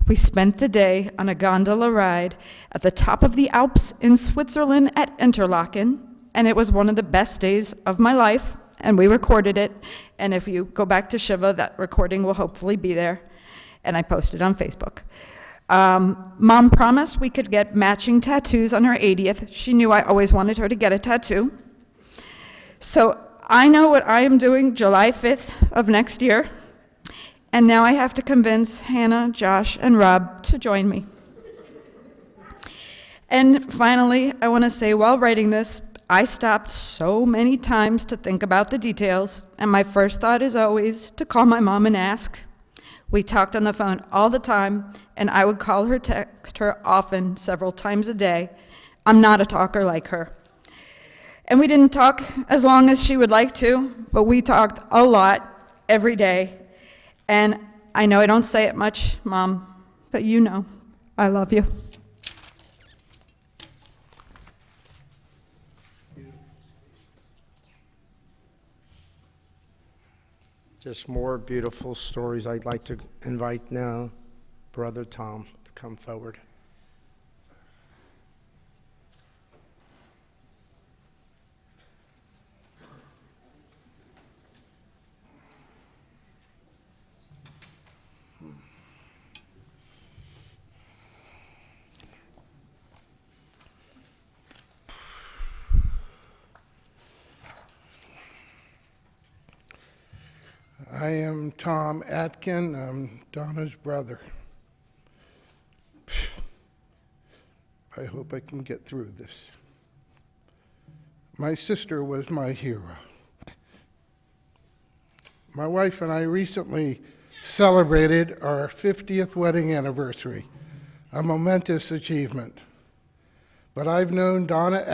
We spent the day on a gondola ride at the top of the Alps in Switzerland at Interlaken, and it was one of the best days of my life, and we recorded it. And if you go back to Shiva, that recording will hopefully be there, and I posted on Facebook. Mom promised we could get matching tattoos on her 80th. She knew I always wanted her to get a tattoo. So I know what I am doing July 5th of next year, and now I have to convince Hannah, Josh, and Rob to join me. And finally, I want to say, while writing this, I stopped so many times to think about the details, and my first thought is always to call my mom and ask. We talked on the phone all the time, and I would call her, text her often, several times a day. I'm not a talker like her. And we didn't talk as long as she would like to, but we talked a lot every day. And I know I don't say it much, Mom, but you know, I love you. Just more beautiful stories. I'd like to invite now Brother Tom to come forward. I am Tom Atkin. I'm Donna's brother. I hope I can get through this. My sister was my hero. My wife and I recently celebrated our 50th wedding anniversary, a momentous achievement. But I've known Dawna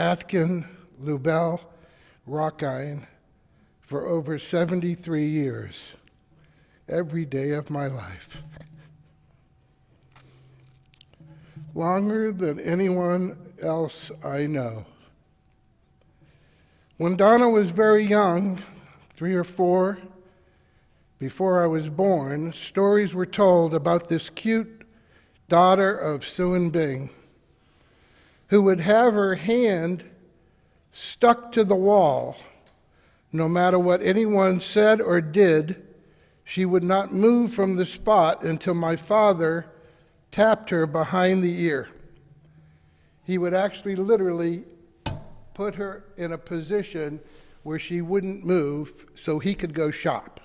Rochkind for over 73 years, every day of my life. Longer than anyone else I know. When Dawna was very young, 3 or 4, before I was born, stories were told about this cute daughter of Sue and Bing, who would have her hand stuck to the wall. No matter what anyone said or did, she would not move from the spot until my father tapped her behind the ear. He would actually literally put her in a position where she wouldn't move so he could go shop.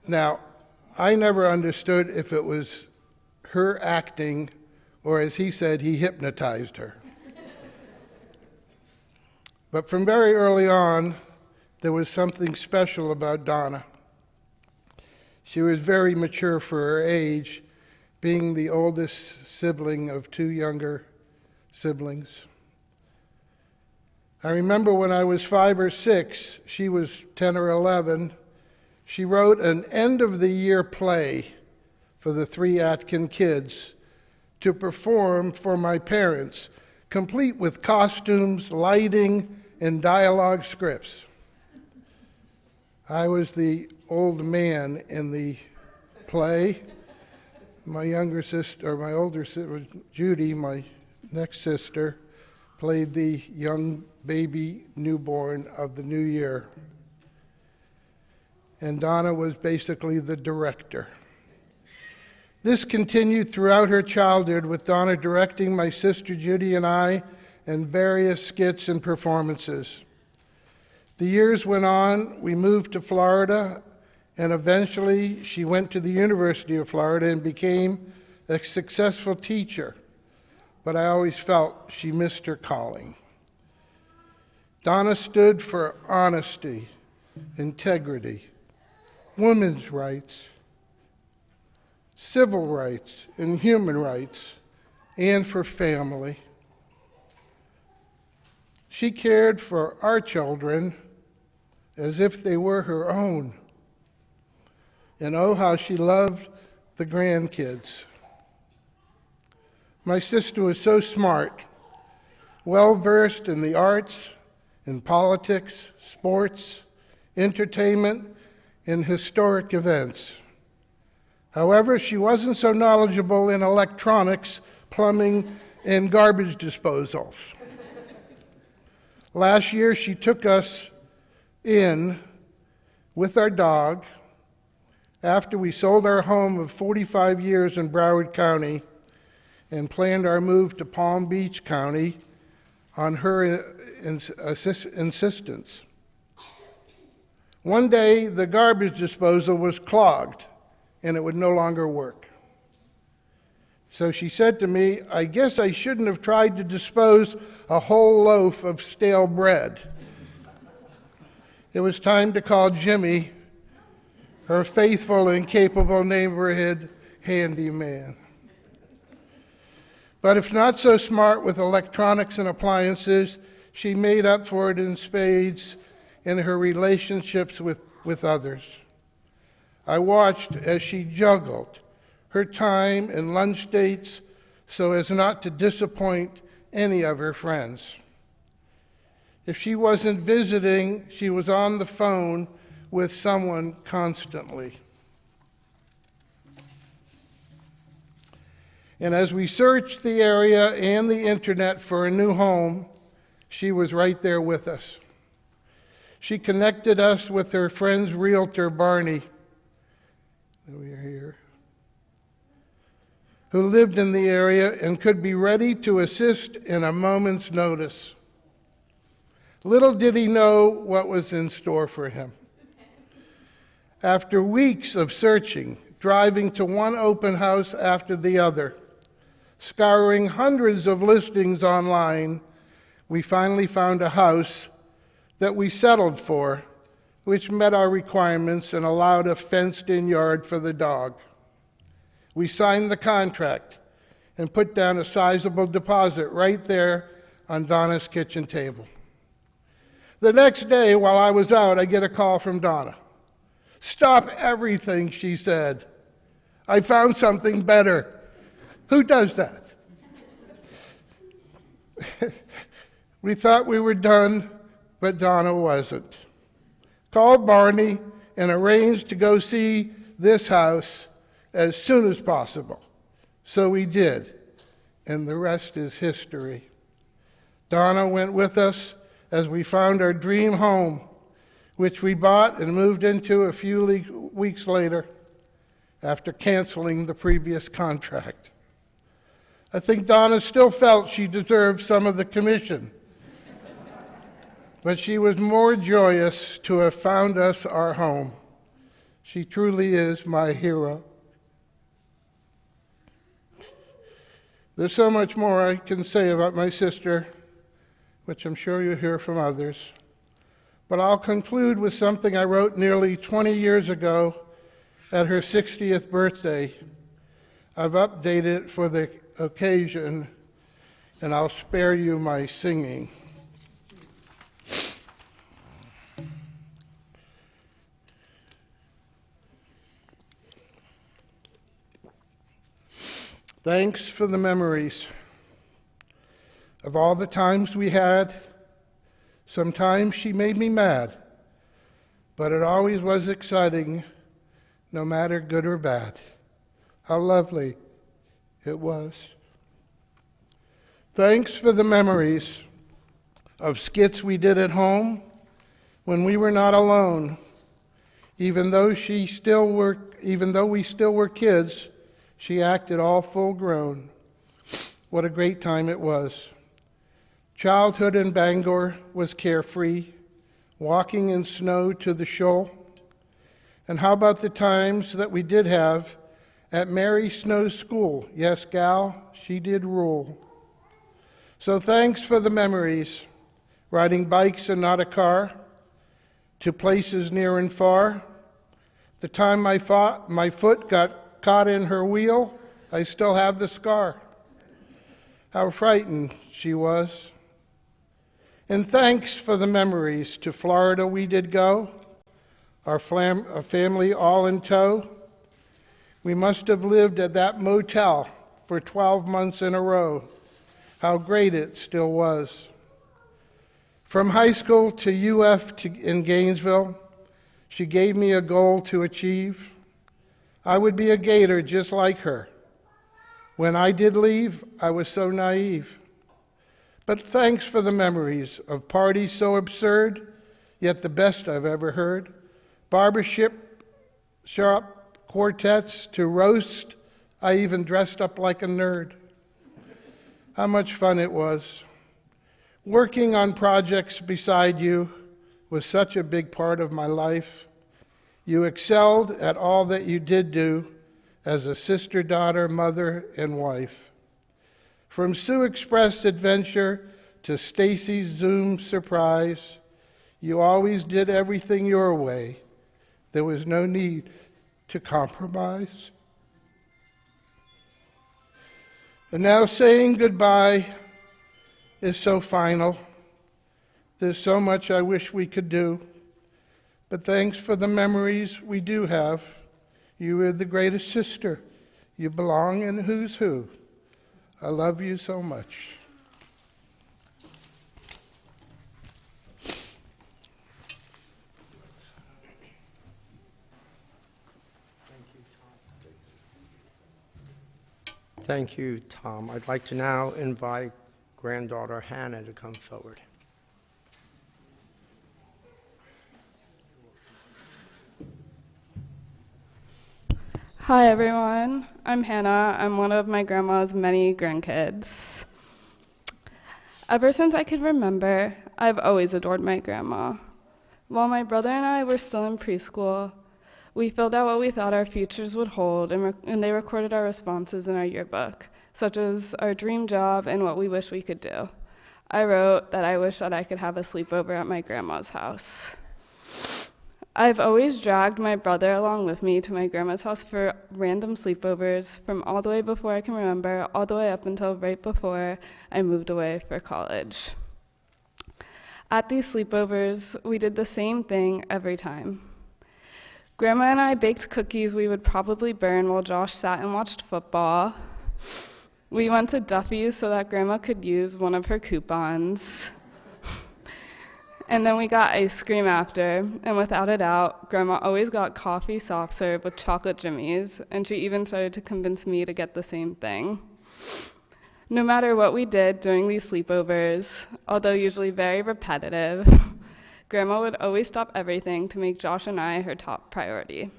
Now, I never understood if it was her acting or, as he said, he hypnotized her. But from very early on, there was something special about Dawna. She was very mature for her age, being the oldest sibling of two younger siblings. I remember when I was 5 or 6, she was 10 or 11, she wrote an end-of-the-year play for the 3 Atkin kids to perform for my parents, complete with costumes, lighting, and dialogue scripts. I was the old man in the play. My older sister, Judy, my next sister, played the young baby newborn of the new year. And Dawna was basically the director. This continued throughout her childhood, with Dawna directing my sister Judy and I in various skits and performances. The years went on, we moved to Florida, and eventually she went to the University of Florida and became a successful teacher. But I always felt she missed her calling. Dawna stood for honesty, integrity, women's rights, civil rights, and human rights, and for family. She cared for our children as if they were her own. And oh, how she loved the grandkids. My sister was so smart, well-versed in the arts, in politics, sports, entertainment, and historic events. However, she wasn't so knowledgeable in electronics, plumbing, and garbage disposals. Last year, she took us in with our dog after we sold our home of 45 years in Broward County and planned our move to Palm Beach County on her insistence. One day, the garbage disposal was clogged and it would no longer work. So she said to me, "I guess I shouldn't have tried to dispose a whole loaf of stale bread." It was time to call Jimmy, her faithful and capable neighborhood handyman. But if not so smart with electronics and appliances, she made up for it in spades in her relationships with others. I watched as she juggled her time and lunch dates so as not to disappoint any of her friends. If she wasn't visiting, she was on the phone with someone constantly. And as we searched the area and the internet for a new home, she was right there with us. She connected us with her friend's realtor, Barney, who lived in the area and could be ready to assist in a moment's notice. Little did he know what was in store for him. After weeks of searching, driving to one open house after the other, scouring hundreds of listings online, we finally found a house that we settled for, which met our requirements and allowed a fenced-in yard for the dog. We signed the contract and put down a sizable deposit right there on Dawna's kitchen table. The next day, while I was out, I get a call from Dawna. "Stop everything," she said. "I found something better." Who does that? We thought we were done, but Dawna wasn't. Called Barney and arranged to go see this house as soon as possible. So we did, and the rest is history. Dawna went with us as we found our dream home, which we bought and moved into a few weeks later after canceling the previous contract. I think Dawna still felt she deserved some of the commission. but she was more joyous to have found us our home. She truly is my hero. There's so much more I can say about my sister, which I'm sure you'll hear from others. But I'll conclude with something I wrote nearly 20 years ago at her 60th birthday. I've updated it for the occasion, and I'll spare you my singing. Thanks for the memories of all the times we had. Sometimes she made me mad, but it always was exciting, no matter good or bad. How lovely it was. Thanks for the memories of skits we did at home when we were not alone. Even though we still were kids, she acted all full grown. What a great time it was. Childhood in Bangor was carefree, walking in snow to the shoal. And how about the times that we did have at Mary Snow's school? Yes, gal, she did rule. So thanks for the memories, riding bikes and not a car, to places near and far. The time my foot got caught in her wheel, I still have the scar. How frightened she was. And thanks for the memories. To Florida we did go, our family all in tow. We must have lived at that motel for 12 months in a row. How great it still was. From high school to UF in Gainesville, she gave me a goal to achieve. I would be a Gator just like her. When I did leave, I was so naive. But thanks for the memories of parties so absurd, yet the best I've ever heard. Barbershop quartets to roast, I even dressed up like a nerd. How much fun it was. Working on projects beside you was such a big part of my life. You excelled at all that you did do as a sister, daughter, mother, and wife. From Sue Express adventure to Stacy's Zoom surprise, you always did everything your way. There was no need to compromise. And now saying goodbye is so final. There's so much I wish we could do. But thanks for the memories we do have. You are the greatest sister. You belong in Who's Who. I love you so much. Thank you, Tom. I'd like to now invite granddaughter Hannah to come forward. Hi everyone, I'm Hannah. I'm one of my grandma's many grandkids. Ever since I could remember, I've always adored my grandma. While my brother and I were still in preschool, we filled out what we thought our futures would hold, and they recorded our responses in our yearbook, such as our dream job and what we wish we could do. I wrote that I wish that I could have a sleepover at my grandma's house. I've always dragged my brother along with me to my grandma's house for random sleepovers, from all the way before I can remember, all the way up until right before I moved away for college. At these sleepovers, we did the same thing every time. Grandma and I baked cookies we would probably burn while Josh sat and watched football. We went to Duffy's so that Grandma could use one of her coupons. And then we got ice cream after, and without a doubt, Grandma always got coffee soft serve with chocolate jimmies, and she even started to convince me to get the same thing. No matter what we did during these sleepovers, although usually very repetitive, Grandma would always stop everything to make Josh and I her top priority.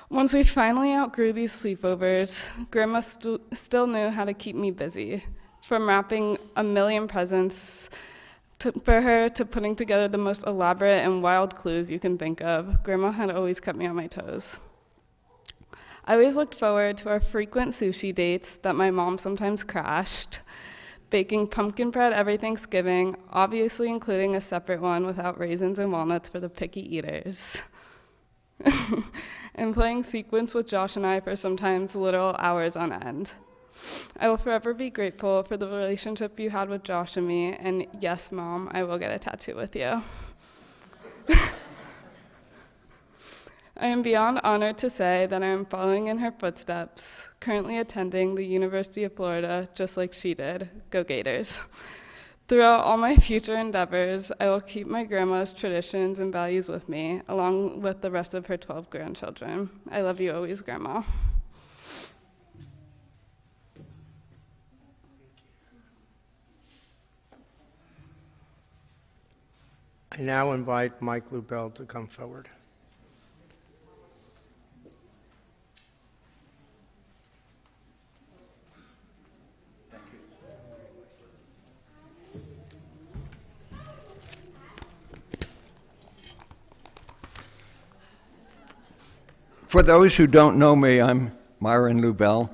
Once we finally outgrew these sleepovers, Grandma still knew how to keep me busy, from wrapping a million presents for her to putting together the most elaborate and wild clues you can think of. Grandma had always kept me on my toes. I always looked forward to our frequent sushi dates that my mom sometimes crashed, baking pumpkin bread every Thanksgiving, obviously including a separate one without raisins and walnuts for the picky eaters, and playing sequence with Josh and I for sometimes literal hours on end. I will forever be grateful for the relationship you had with Josh and me, and yes, Mom, I will get a tattoo with you. I am beyond honored to say that I am following in her footsteps, currently attending the University of Florida just like she did. Go Gators. Throughout all my future endeavors, I will keep my grandma's traditions and values with me, along with the rest of her 12 grandchildren. I love you always, Grandma. I now invite Mike Lubell to come forward. For those who don't know me, I'm Myron Lubell.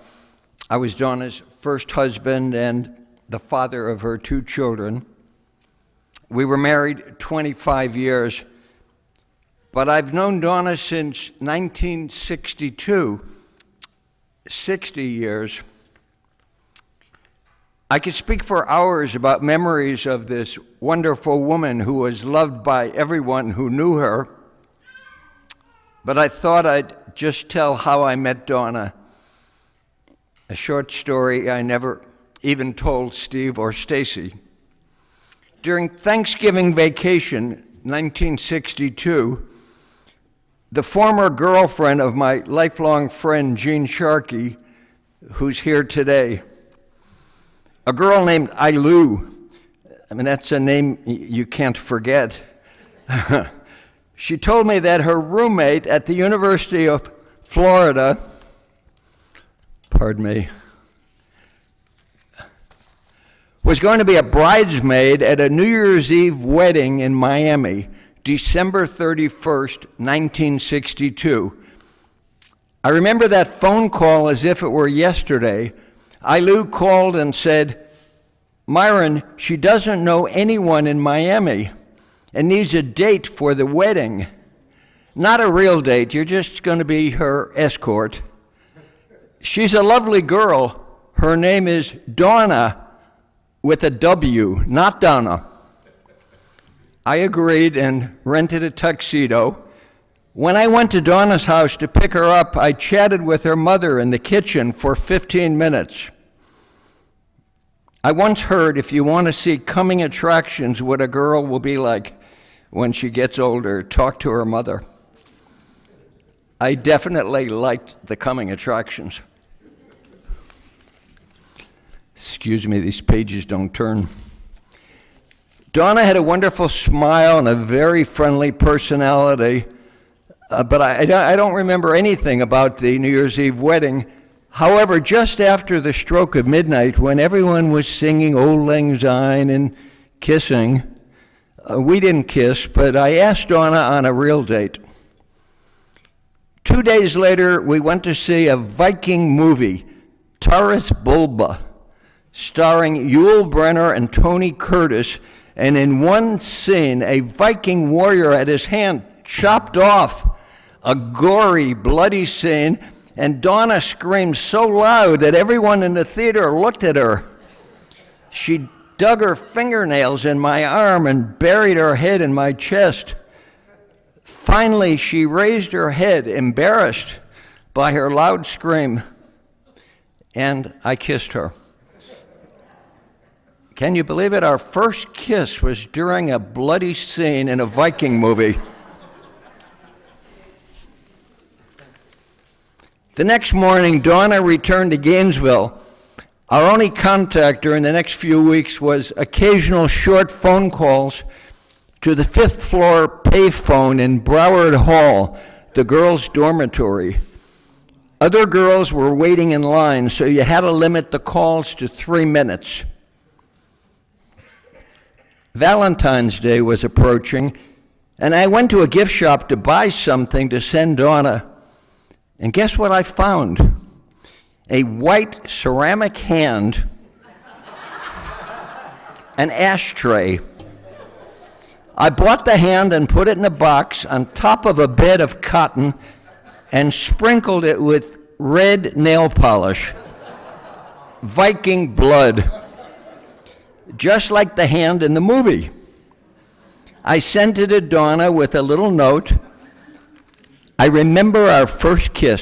I was Dawna's first husband and the father of her 2 children. We were married 25 years, but I've known Dawna since 1962, 60 years. I could speak for hours about memories of this wonderful woman who was loved by everyone who knew her, but I thought I'd just tell how I met Dawna. A short story I never even told Steve or Stacy. During Thanksgiving vacation, 1962, the former girlfriend of my lifelong friend, Jean Sharkey, who's here today, a girl named Ailu, I mean, that's a name you can't forget. She told me that her roommate at the University of Florida, pardon me, was going to be a bridesmaid at a New Year's Eve wedding in Miami, December 31st, 1962. I remember that phone call as if it were yesterday. Ailu called and said, "Myron, she doesn't know anyone in Miami and needs a date for the wedding. Not a real date, you're just going to be her escort. She's a lovely girl. Her name is Dawna, with a W, not Donna." I agreed and rented a tuxedo. When I went to Dawna's house to pick her up, I chatted with her mother in the kitchen for 15 minutes. I once heard if you want to see coming attractions, what a girl will be like when she gets older, talk to her mother. I definitely liked the coming attractions. Excuse me, these pages don't turn. Dawna had a wonderful smile and a very friendly personality, but I don't remember anything about the New Year's Eve wedding. However, just after the stroke of midnight, when everyone was singing Auld Lang Syne and kissing, we didn't kiss, but I asked Dawna on a real date. 2 days later, we went to see a Viking movie, Taras Bulba, starring Yul Brynner and Tony Curtis, and in one scene, a Viking warrior had his hand chopped off, a gory, bloody scene, and Dawna screamed so loud that everyone in the theater looked at her. She dug her fingernails in my arm and buried her head in my chest. Finally, she raised her head, embarrassed by her loud scream, and I kissed her. Can you believe it? Our first kiss was during a bloody scene in a Viking movie. The next morning, Dawna returned to Gainesville. Our only contact during the next few weeks was occasional short phone calls to the 5th floor payphone in Broward Hall, the girls' dormitory. Other girls were waiting in line, so you had to limit the calls to 3 minutes. Valentine's Day was approaching, and I went to a gift shop to buy something to send Dawna. And guess what I found? A white ceramic hand, an ashtray. I bought the hand and put it in a box on top of a bed of cotton and sprinkled it with red nail polish, Viking blood, just like the hand in the movie. I sent it to Dawna with a little note. I remember our first kiss.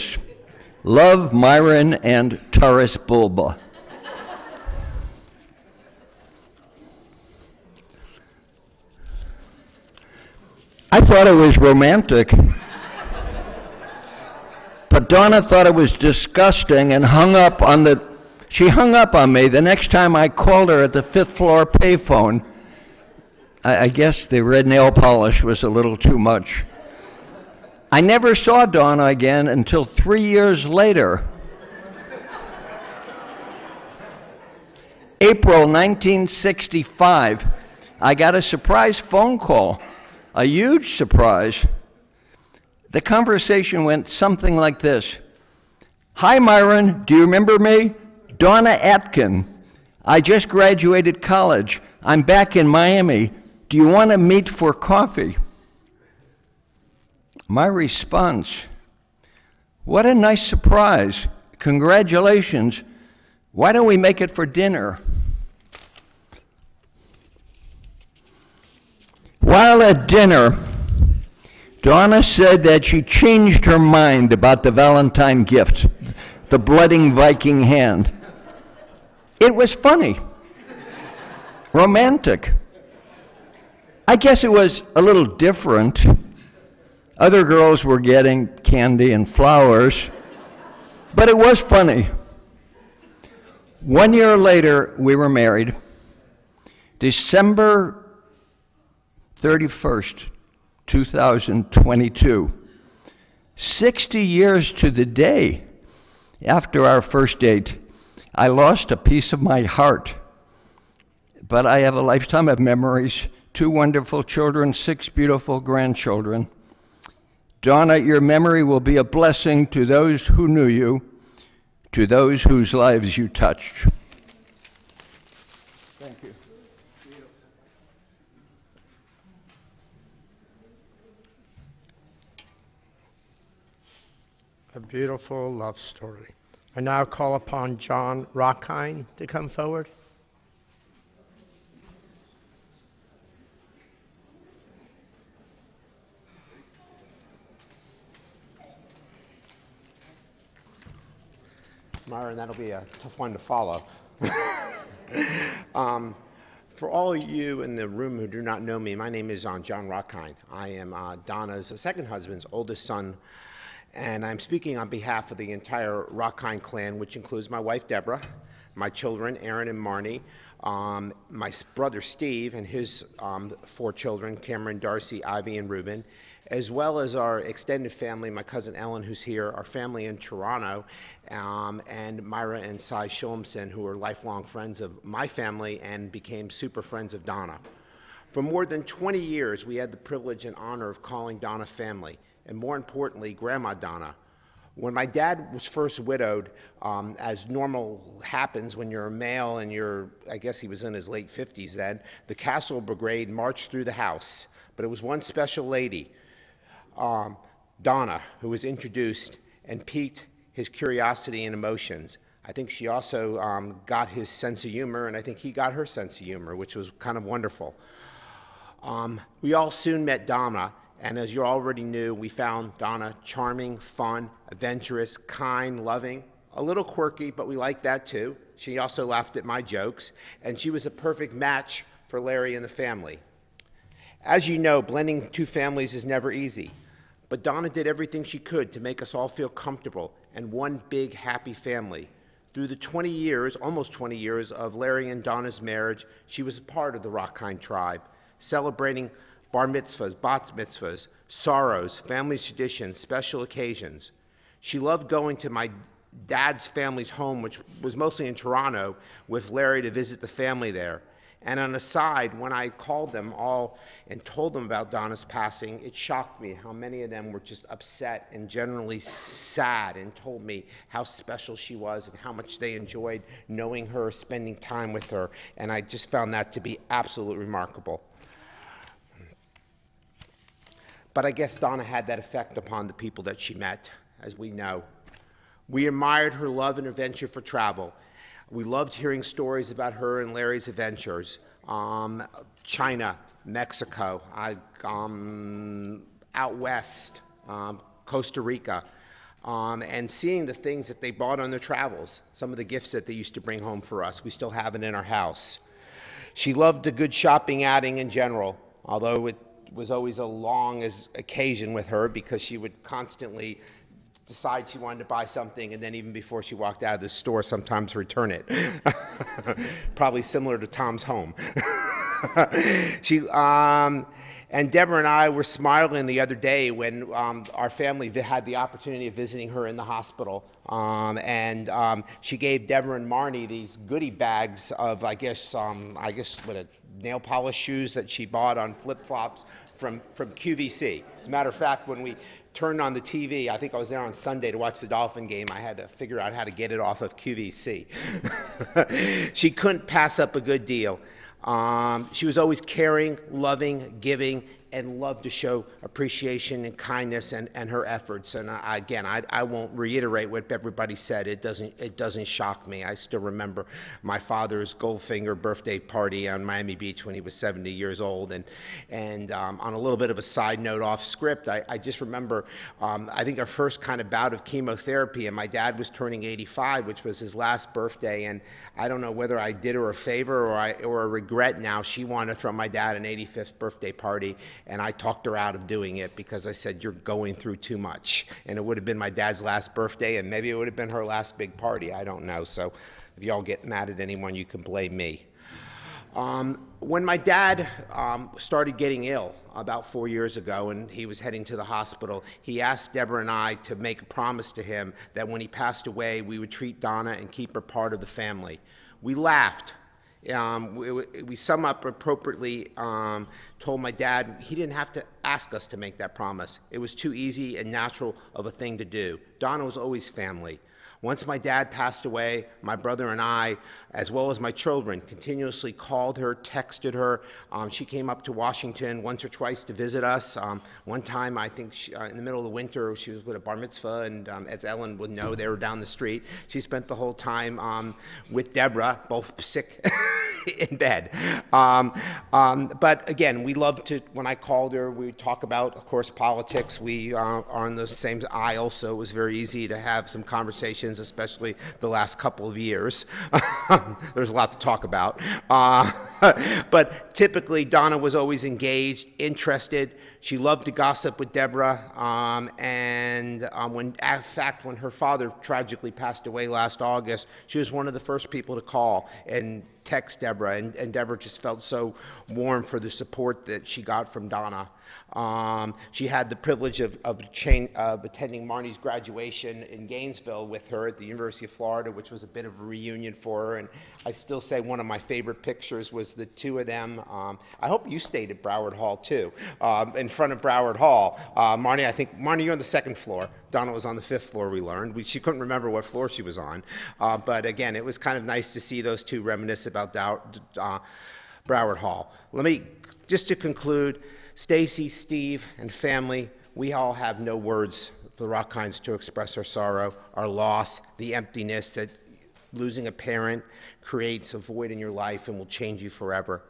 Love, Myron and Taurus Bulba. I thought it was romantic. But Dawna thought it was disgusting and she hung up on me the next time I called her at the 5th floor payphone. I guess the red nail polish was a little too much. I never saw Dawna again until 3 years later. April 1965, I got a surprise phone call, a huge surprise. The conversation went something like this. Hi, Myron, do you remember me? Dawna Atkin. I just graduated college. I'm back in Miami. Do you want to meet for coffee? My response, what a nice surprise. Congratulations. Why don't we make it for dinner? While at dinner, Dawna said that she changed her mind about the Valentine gift, the blooding Viking hand. It was funny, romantic. I guess it was a little different. Other girls were getting candy and flowers, but it was funny. 1 year later, we were married. December 31st, 2022. 60 years to the day after our first date, I lost a piece of my heart. But I have a lifetime of memories, 2 wonderful children, 6 beautiful grandchildren. Dawna, your memory will be a blessing to those who knew you, to those whose lives you touched. Thank you. A beautiful love story. I now call upon Dawna Rochkind to come forward. Myron, that'll be a tough one to follow. For all of you in the room who do not know me, my name is Dawna Rochkind. I am Donna's second husband's oldest son, and I'm speaking on behalf of the entire Rochkind clan, which includes my wife Deborah, my children Aaron and Marnie, my brother Steve and his 4 children, Cameron, Darcy, Ivy, and Reuben, as well as our extended family, my cousin Ellen, who's here, our family in Toronto, and Myra and Cy Shulmson, who are lifelong friends of my family and became super friends of Dawna. For more than 20 years, we had the privilege and honor of calling Dawna family, and more importantly, Grandma Dawna. When my dad was first widowed, as normal happens when you're a male and I guess he was in his late 50s then, the Castle Brigade marched through the house. But it was one special lady, Dawna, who was introduced and piqued his curiosity and emotions. I think she also got his sense of humor, and I think he got her sense of humor, which was kind of wonderful. We all soon met Dawna, and as you already knew, we found Dawna charming, fun, adventurous, kind, loving, a little quirky, but we liked that too. She also laughed at my jokes, and she was a perfect match for Larry and the family. As you know, blending 2 families is never easy, but Dawna did everything she could to make us all feel comfortable and one big happy family. Through the 20 years, almost 20 years of Larry and Dawna's marriage, she was a part of the Rochkind tribe, celebrating bar mitzvahs, bat mitzvahs, sorrows, family traditions, special occasions. She loved going to my dad's family's home, which was mostly in Toronto, with Larry to visit the family there. And on the side, when I called them all and told them about Donna's passing, it shocked me how many of them were just upset and generally sad and told me how special she was and how much they enjoyed knowing her, spending time with her. And I just found that to be absolutely remarkable. But I guess Dawna had that effect upon the people that she met, as we know. We admired her love and adventure for travel. We loved hearing stories about her and Larry's adventures. China, Mexico, out west, Costa Rica, and seeing the things that they bought on their travels, some of the gifts that they used to bring home for us. We still have it in our house. She loved a good shopping outing in general, although it was always a long occasion with her because she would constantly decide she wanted to buy something, and then even before she walked out of the store, sometimes return it. Probably similar to Tom's home. And Deborah and I were smiling the other day when our family had the opportunity of visiting her in the hospital. She gave Deborah and Marnie these goodie bags of, I guess nail polish shoes that she bought on flip-flops from QVC. As a matter of fact, when we turned on the TV, I think I was there on Sunday to watch the Dolphin game, I had to figure out how to get it off of QVC. She couldn't pass up a good deal. She was always caring, loving, giving, and loved to show appreciation and kindness and her efforts. And I won't reiterate what everybody said. It doesn't shock me. I still remember my father's Goldfinger birthday party on Miami Beach when he was 70 years old. And on a little bit of a side note off script, I just remember I think our first kind of bout of chemotherapy, and my dad was turning 85, which was his last birthday. And I don't know whether I did her a favor or a regret now. She wanted to throw my dad an 85th birthday party, and I talked her out of doing it because I said, "You're going through too much." And it would have been my dad's last birthday, and maybe it would have been her last big party. I don't know. So if y'all get mad at anyone, you can blame me. When my dad started getting ill about 4 years ago and he was heading to the hospital, he asked Deborah and I to make a promise to him that when he passed away, we would treat Dawna and keep her part of the family. We laughed. We sum up appropriately, told my dad he didn't have to ask us to make that promise. It was too easy and natural of a thing to do. Dawna was always family. Once my dad passed away, my brother and I, as well as my children, continuously called her, texted her. She came up to Washington once or twice to visit us. One time, I think in the middle of the winter, she was with a bar mitzvah, and as Ellen would know, they were down the street. She spent the whole time with Deborah, both sick in bed. But again, we loved to, when I called her, we would talk about, of course, politics. We are on the same aisle, so it was very easy to have some conversations, especially the last couple of years. There's a lot to talk about. But typically, Dawna was always engaged, interested. She loved to gossip with Deborah. In fact, when her father tragically passed away last August, she was one of the first people to call and text Deborah. And Deborah just felt so warm for the support that she got from Dawna. She had the privilege of attending Marnie's graduation in Gainesville with her at the University of Florida, which was a bit of a reunion for her. And I still say one of my favorite pictures was the two of them. I hope you stayed at Broward Hall, too, in front of Broward Hall. Marnie, you're on the second floor. Dawna was on the fifth floor, we learned. She couldn't remember what floor she was on. But again, it was kind of nice to see those two reminisce about Broward Hall. Just to conclude, Stacy, Steve, and family, we all have no words for the Rochkinds to express our sorrow, our loss, the emptiness that losing a parent creates a void in your life and will change you forever.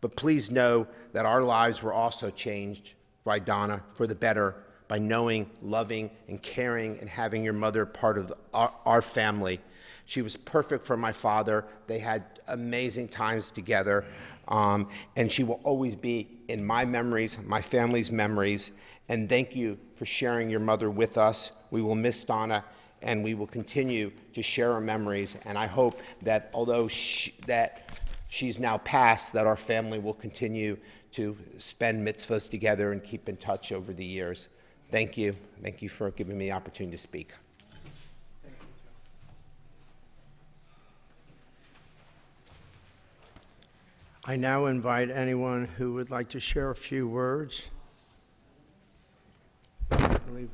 But please know that our lives were also changed by Dawna for the better, by knowing, loving, and caring, and having your mother part of our family. She was perfect for my father. They had amazing times together. And she will always be in my memories, my family's memories. And thank you for sharing your mother with us. We will miss Dawna, and we will continue to share our memories. And I hope that although she's now passed, that our family will continue to spend mitzvahs together and keep in touch over the years. Thank you. Thank you for giving me the opportunity to speak. I now invite anyone who would like to share a few words. Levi.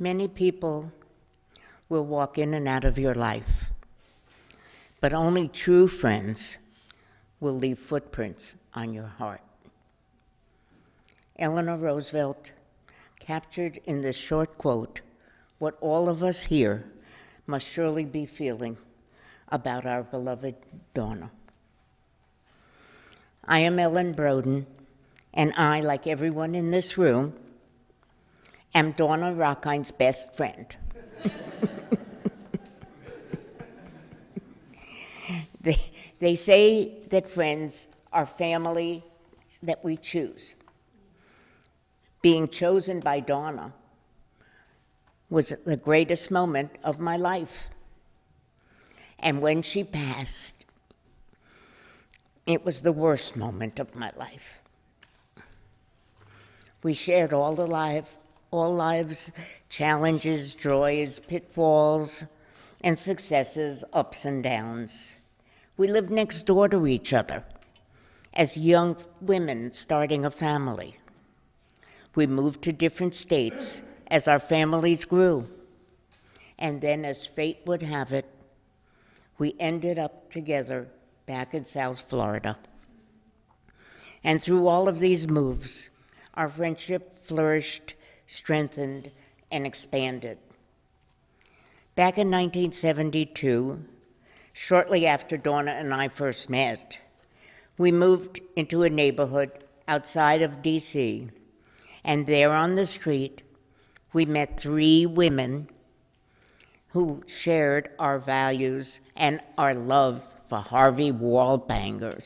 Many people will walk in and out of your life, but only true friends will leave footprints on your heart. Eleanor Roosevelt captured in this short quote what all of us here must surely be feeling about our beloved Dawna. I am Ellen Broden, and I, like everyone in this room, am Dawna Rochkind's best friend. They say that friends are family that we choose. Being chosen by Dawna was the greatest moment of my life. And when she passed, it was the worst moment of my life. We shared all lives, challenges, joys, pitfalls, and successes, ups and downs. We lived next door to each other as young women starting a family. We moved to different states as our families grew. And then, as fate would have it, we ended up together back in South Florida. And through all of these moves, our friendship flourished, strengthened, and expanded. Back in 1972, shortly after Dawna and I first met, we moved into a neighborhood outside of D.C., and there on the street, we met 3 women who shared our values and our love for Harvey Wallbangers.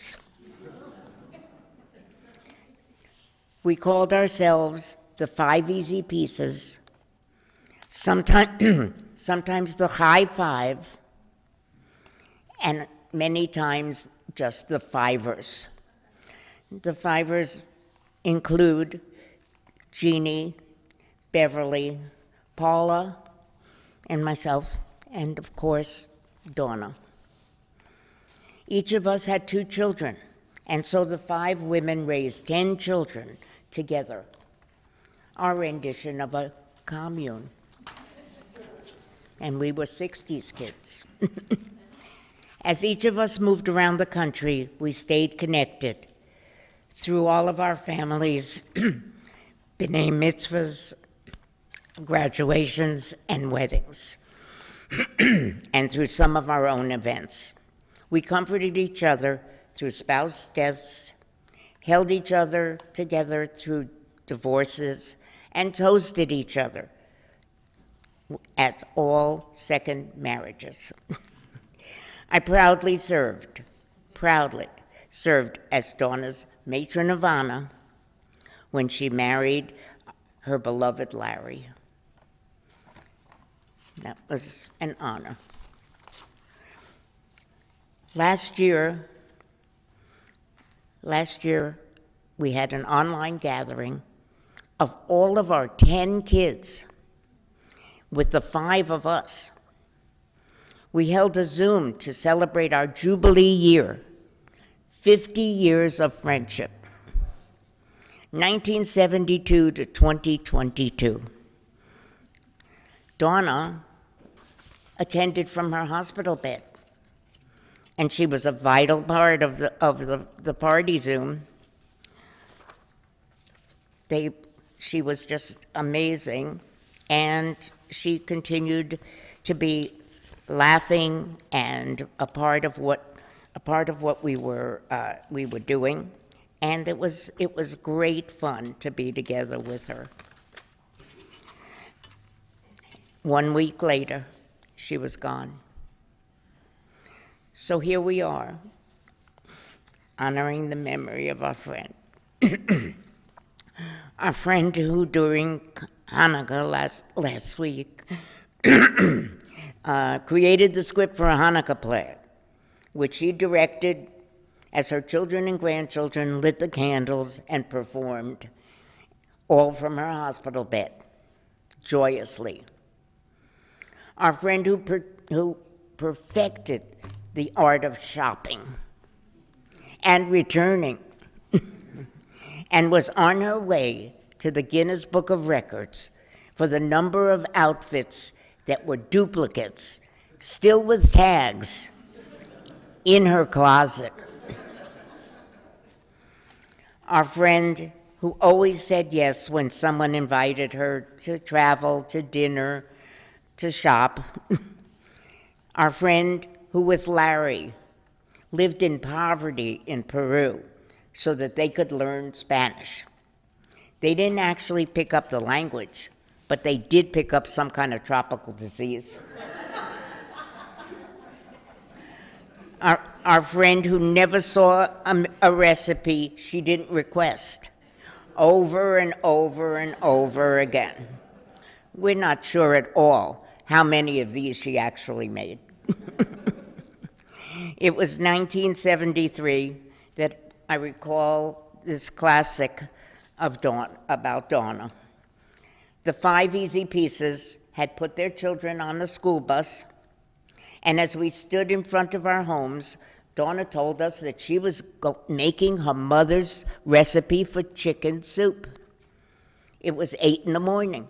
We called ourselves the 5 Easy Pieces, sometimes the High Five, and many times just the Fivers. The Fivers include Jeannie, Beverly, Paula, and myself, and of course, Dawna. Each of us had 2 children, and so the 5 women raised 10 children together, our rendition of a commune. And we were 60s kids. As each of us moved around the country, we stayed connected through all of our families, b'nai mitzvahs, graduations, and weddings, and through some of our own events. We comforted each other through spouse deaths, held each other together through divorces, and toasted each other at all second marriages. I proudly served as Dawna's matron of honor when she married her beloved Larry. That was an honor. Last year, we had an online gathering of all of our 10 kids with the 5 of us. We held a Zoom to celebrate our Jubilee year, 50 years of friendship, 1972 to 2022. Dawna attended from her hospital bed, and she was a vital part of the party Zoom. She was just amazing, and she continued to be laughing and a part of what we were doing, and it was great fun to be together with her. 1 week later, she was gone. So here we are, honoring the memory of our friend. Our friend who during Hanukkah last week created the script for a Hanukkah play, which she directed as her children and grandchildren lit the candles and performed, all from her hospital bed, joyously. Our friend who perfected the art of shopping and returning and was on her way to the Guinness Book of Records for the number of outfits that were duplicates, still with tags, in her closet. Our friend who always said yes when someone invited her to travel, to dinner, to shop. Our friend who with Larry lived in poverty in Peru so that they could learn Spanish. They didn't actually pick up the language, but they did pick up some kind of tropical disease. Our friend who never saw a recipe she didn't request, over and over and over again. We're not sure at all how many of these she actually made. It was 1973 that I recall this classic about Dawna. The 5 Easy Pieces had put their children on the school bus, and as we stood in front of our homes, Dawna told us that she was making her mother's recipe for chicken soup. It was 8 in the morning,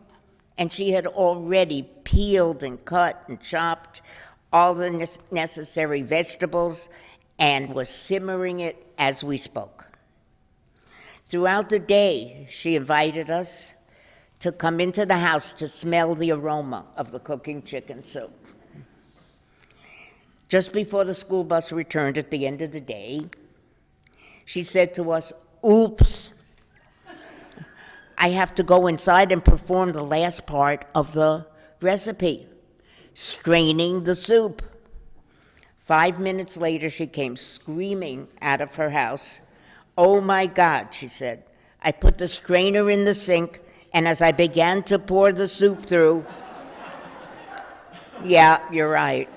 and she had already peeled and cut and chopped all the necessary vegetables and was simmering it as we spoke. Throughout the day, she invited us to come into the house to smell the aroma of the cooking chicken soup. Just before the school bus returned at the end of the day, she said to us, "Oops, I have to go inside and perform the last part of the recipe, straining the soup." 5 minutes later, she came screaming out of her house. "Oh my God," she said, "I put the strainer in the sink, and as I began to pour the soup through..." Yeah, you're right.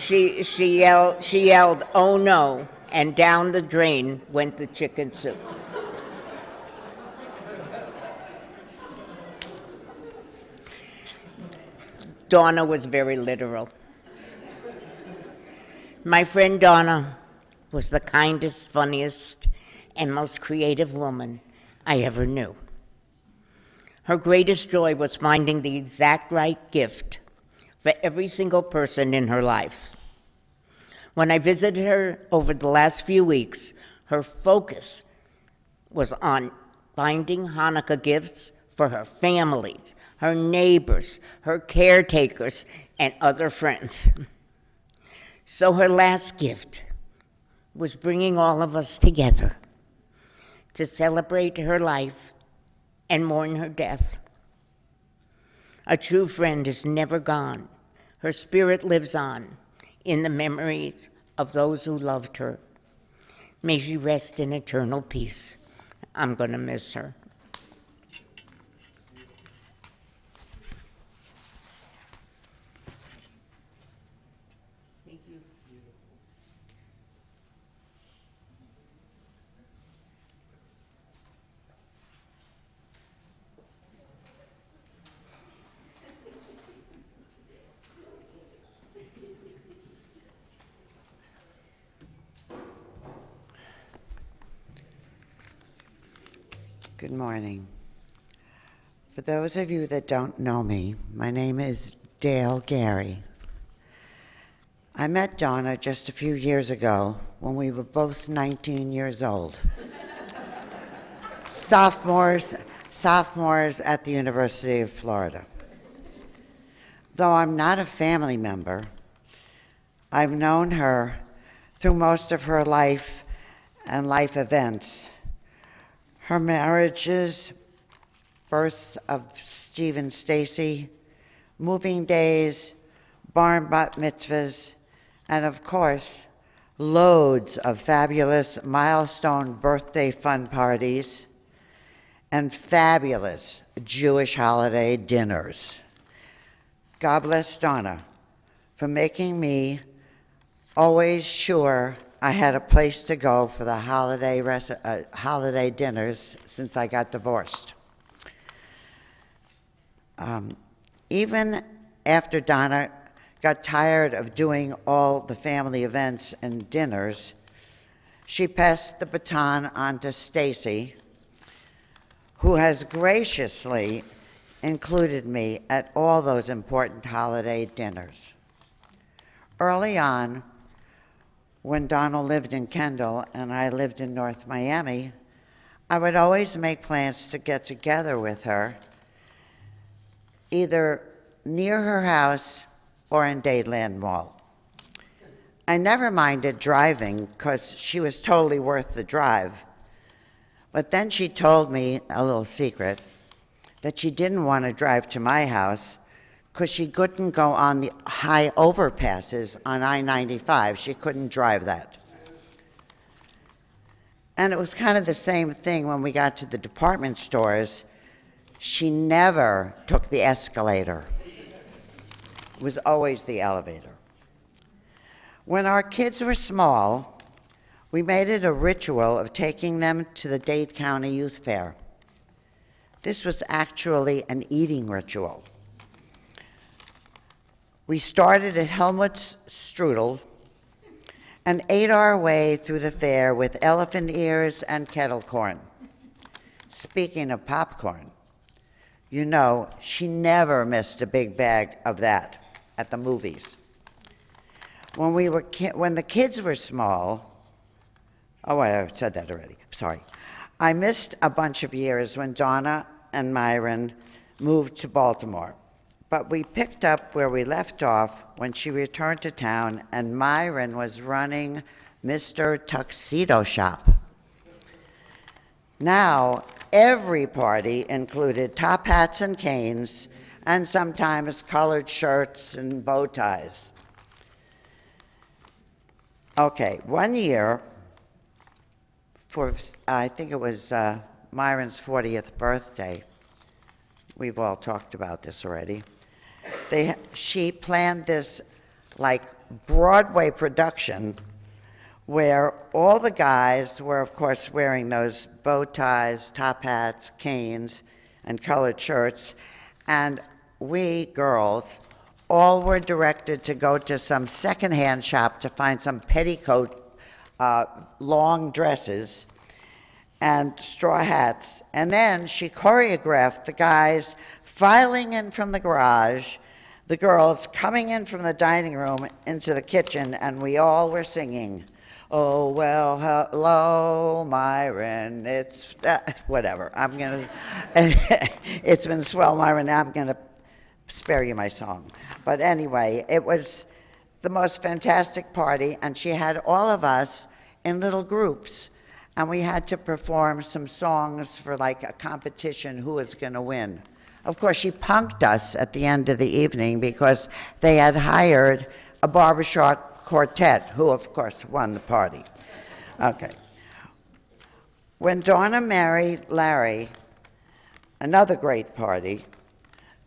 She yelled, "Oh no," and down the drain went the chicken soup. Dawna was very literal. My friend Dawna was the kindest, funniest, and most creative woman I ever knew. Her greatest joy was finding the exact right gift for every single person in her life. When I visited her over the last few weeks, her focus was on finding Hanukkah gifts for her families, her neighbors, her caretakers, and other friends. So her last gift was bringing all of us together to celebrate her life and mourn her death. A true friend is never gone. Her spirit lives on in the memories of those who loved her. May she rest in eternal peace. I'm going to miss her. Thank you. Good morning. For those of you that don't know me, my name is Dale Gary. I met Dawna just a few years ago when we were both 19 years old. Sophomores at the University of Florida. Though I'm not a family member, I've known her through most of her life and life events. Her marriages, births of Steve and Stacy, moving days, bar and bat mitzvahs, and of course, loads of fabulous milestone birthday fun parties, and fabulous Jewish holiday dinners. God bless Dawna for making me always sure I had a place to go for the holiday dinners since I got divorced. Even after Dawna got tired of doing all the family events and dinners, she passed the baton on to Stacy, who has graciously included me at all those important holiday dinners. Early on, when Dawna lived in Kendall and I lived in North Miami, I would always make plans to get together with her, either near her house or in Dadeland Mall. I never minded driving because she was totally worth the drive. But then she told me a little secret that she didn't want to drive to my house because she couldn't go on the high overpasses on I-95. She couldn't drive that. And it was kind of the same thing when we got to the department stores. She never took the escalator. It was always the elevator. When our kids were small, we made it a ritual of taking them to the Dade County Youth Fair. This was actually an eating ritual. We started at Helmut's Strudel and ate our way through the fair with elephant ears and kettle corn. Speaking of popcorn, you know, she never missed a big bag of that at the movies. When the kids were small, oh, I said that already, sorry. I missed a bunch of years when Dawna and Myron moved to Baltimore. But we picked up where we left off when she returned to town and Myron was running Mr. Tuxedo Shop. Now, every party included top hats and canes and sometimes colored shirts and bow ties. Okay, one year, for I think it was Myron's 40th birthday, we've all talked about this already, she planned this like Broadway production where all the guys were, of course, wearing those bow ties, top hats, canes, and colored shirts, and we girls all were directed to go to some secondhand shop to find some petticoat long dresses and straw hats. And then she choreographed the guys filing in from the garage, the girls coming in from the dining room into the kitchen, and we all were singing, "Oh, well, hello, Myron." It's, whatever. It's been swell, Myron. I'm going to spare you my song. But anyway, it was the most fantastic party, and she had all of us in little groups, and we had to perform some songs for like a competition, who was going to win. Of course, she punked us at the end of the evening because they had hired a barbershop quartet, who, of course, won the party. Okay. When Dawna married Larry, another great party,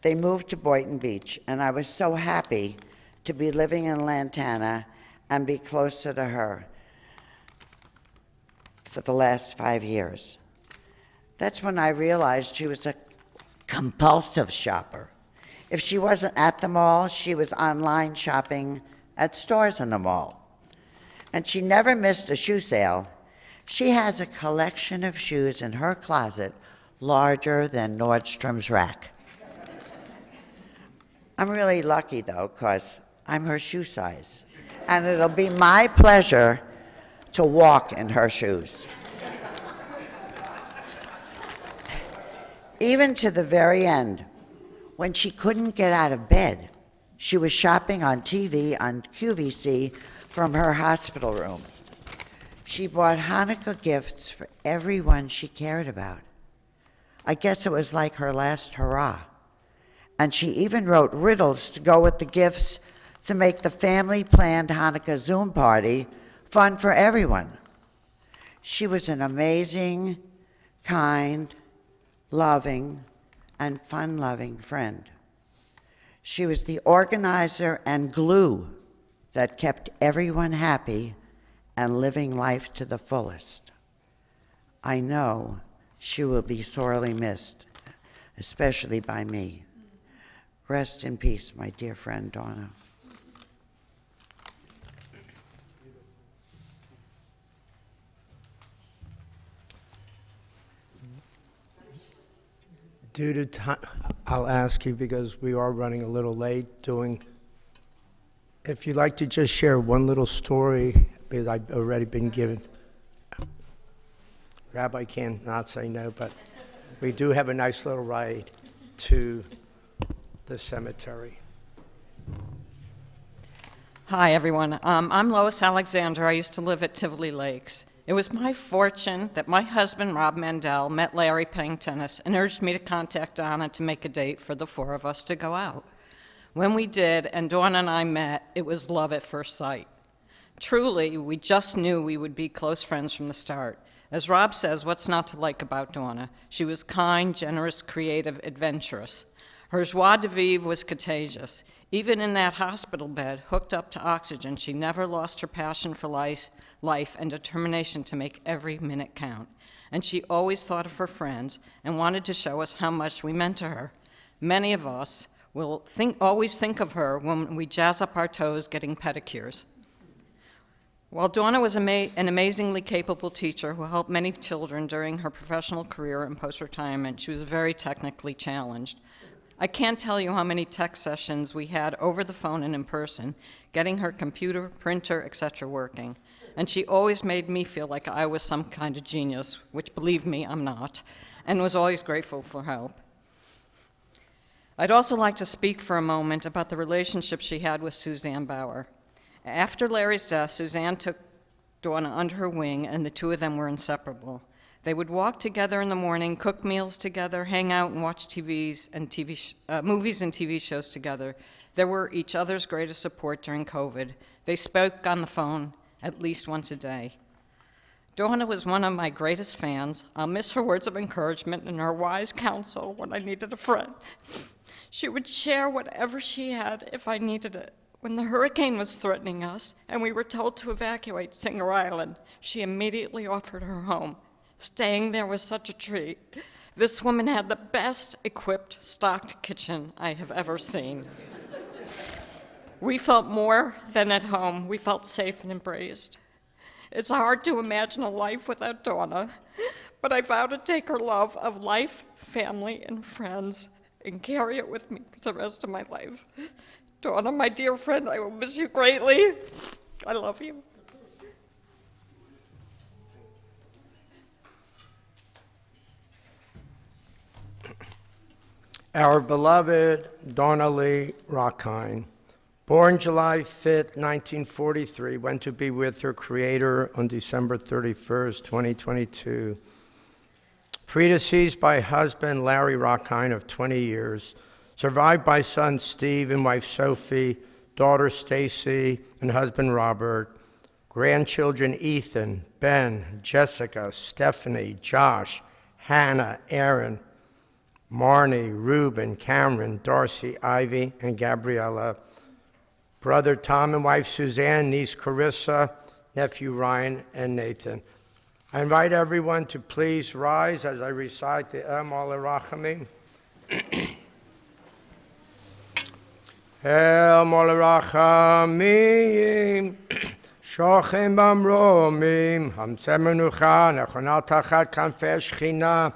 they moved to Boynton Beach, and I was so happy to be living in Lantana and be closer to her for the last 5 years. That's when I realized she was a compulsive shopper. If she wasn't at the mall, she was online shopping at stores in the mall. And she never missed a shoe sale. She has a collection of shoes in her closet larger than Nordstrom's rack. I'm really lucky, though, because I'm her shoe size. And it'll be my pleasure to walk in her shoes. Even to the very end, when she couldn't get out of bed, she was shopping on TV on QVC from her hospital room. She bought Hanukkah gifts for everyone she cared about. I guess it was like her last hurrah. And she even wrote riddles to go with the gifts to make the family-planned Hanukkah Zoom party fun for everyone. She was an amazing, kind, loving, and fun-loving friend. She was the organizer and glue that kept everyone happy and living life to the fullest. I know she will be sorely missed, especially by me. Rest in peace, my dear friend Dawna. Due to time, I'll ask you because we are running a little late if you'd like to just share one little story, because I've already been given. Rabbi cannot say no, but we do have a nice little ride to the cemetery. Hi, everyone. I'm Lois Alexander. I used to live at Tivoli Lakes. It was my fortune that my husband, Rob Mandel, met Larry playing tennis and urged me to contact Dawna to make a date for the four of us to go out. When we did, and Dawna and I met, it was love at first sight. Truly, we just knew we would be close friends from the start. As Rob says, what's not to like about Dawna? She was kind, generous, creative, adventurous. Her joie de vivre was contagious. Even in that hospital bed, hooked up to oxygen, she never lost her passion for life and determination to make every minute count. And she always thought of her friends and wanted to show us how much we meant to her. Many of us will always think of her when we jazz up our toes getting pedicures. While Dawna was an amazingly capable teacher who helped many children during her professional career and post-retirement, she was very technically challenged. I can't tell you how many tech sessions we had over the phone and in person, getting her computer, printer, etc. working. And she always made me feel like I was some kind of genius, which, believe me, I'm not, and was always grateful for help. I'd also like to speak for a moment about the relationship she had with Suzanne Bauer. After Larry's death, Suzanne took Dawna under her wing, and the two of them were inseparable. They would walk together in the morning, cook meals together, hang out and watch movies and TV shows together. They were each other's greatest support during COVID. They spoke on the phone at least once a day. Dawna was one of my greatest fans. I'll miss her words of encouragement and her wise counsel when I needed a friend. She would share whatever she had if I needed it. When the hurricane was threatening us and we were told to evacuate Singer Island, she immediately offered her home. Staying there was such a treat. This woman had the best equipped, stocked kitchen I have ever seen. We felt more than at home. We felt safe and embraced. It's hard to imagine a life without Dawna, but I vow to take her love of life, family, and friends and carry it with me for the rest of my life. Dawna, my dear friend, I will miss you greatly. I love you. Our beloved Dawna Rochkind, born July 5th, 1943, went to be with her Creator on December 31st, 2022. Predeceased by husband Larry Rochkind of 20 years, survived by son Steve and wife Sophie, daughter Stacy and husband Robert, grandchildren Ethan, Ben, Jessica, Stephanie, Josh, Hannah, Aaron, Marnie, Reuben, Cameron, Darcy, Ivy, and Gabriella, brother Tom and wife Suzanne, niece Carissa, nephew Ryan, and Nathan. I invite everyone to please rise as I recite the Dawna Rochkind. El Rachamim, Shochem Bamromim, Hamsem Menucha, Nechonat Tachat Kanfei Shechina,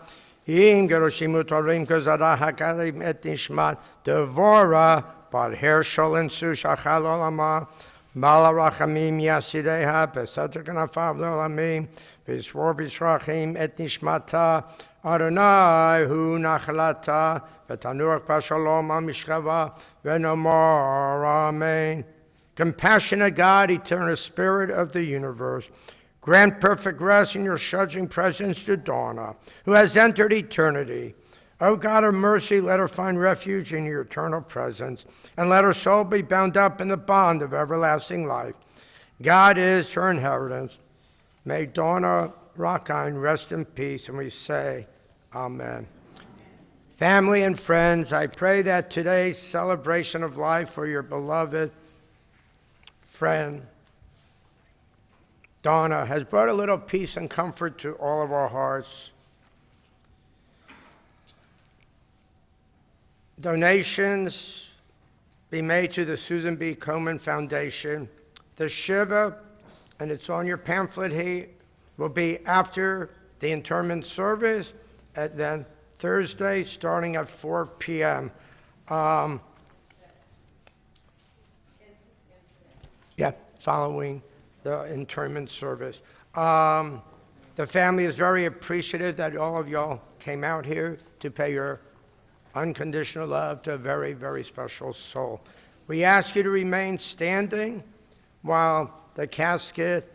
Im Geroshim Utorim Kozara Hakarim Et Nishmat Devora, Bar Hershel and Sushachal Olama, Mala Rachamim Yasideha, Besater Kanafav Olamim, Visvor Bisrachim Et Nishmata, Adonai Hu Nachlata, V'Tanuach Pashalom Amishchava, V'Nomar Amen. Compassionate God, eternal Spirit of the universe, grant perfect rest in your shuddering presence to Dawna, who has entered eternity. O God of mercy, let her find refuge in your eternal presence, and let her soul be bound up in the bond of everlasting life. God is her inheritance. May Dawna Rochkind rest in peace, and we say, Amen. Family and friends, I pray that today's celebration of life for your beloved friend, Dawna, has brought a little peace and comfort to all of our hearts. Donations be made to the Susan B. Komen Foundation. The Shiva, and it's on your pamphlet here, will be after the interment service, and then Thursday starting at 4 p.m. Following the interment service. The family is very appreciative that all of y'all came out here to pay your unconditional love to a very, very special soul. We ask you to remain standing while the casket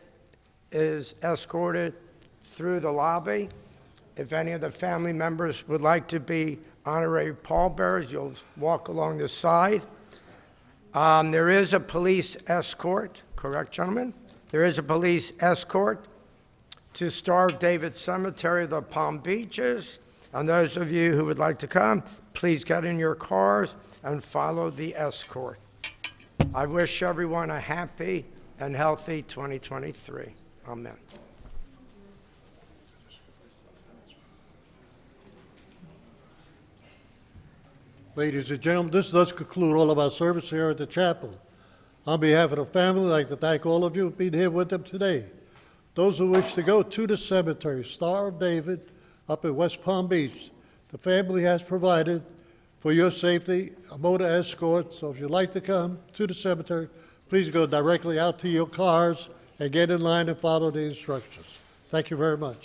is escorted through the lobby. If any of the family members would like to be honorary pallbearers, you'll walk along the side. There is a police escort, correct, gentlemen? There is a police escort to Star of David Cemetery of the Palm Beaches. And those of you who would like to come, please get in your cars and follow the escort. I wish everyone a happy and healthy 2023. Amen. Ladies and gentlemen, this does conclude all of our service here at the chapel. On behalf of the family, I'd like to thank all of you for being here with them today. Those who wish to go to the cemetery, Star of David, up at West Palm Beach, the family has provided for your safety a motor escort. So if you'd like to come to the cemetery, please go directly out to your cars and get in line and follow the instructions. Thank you very much.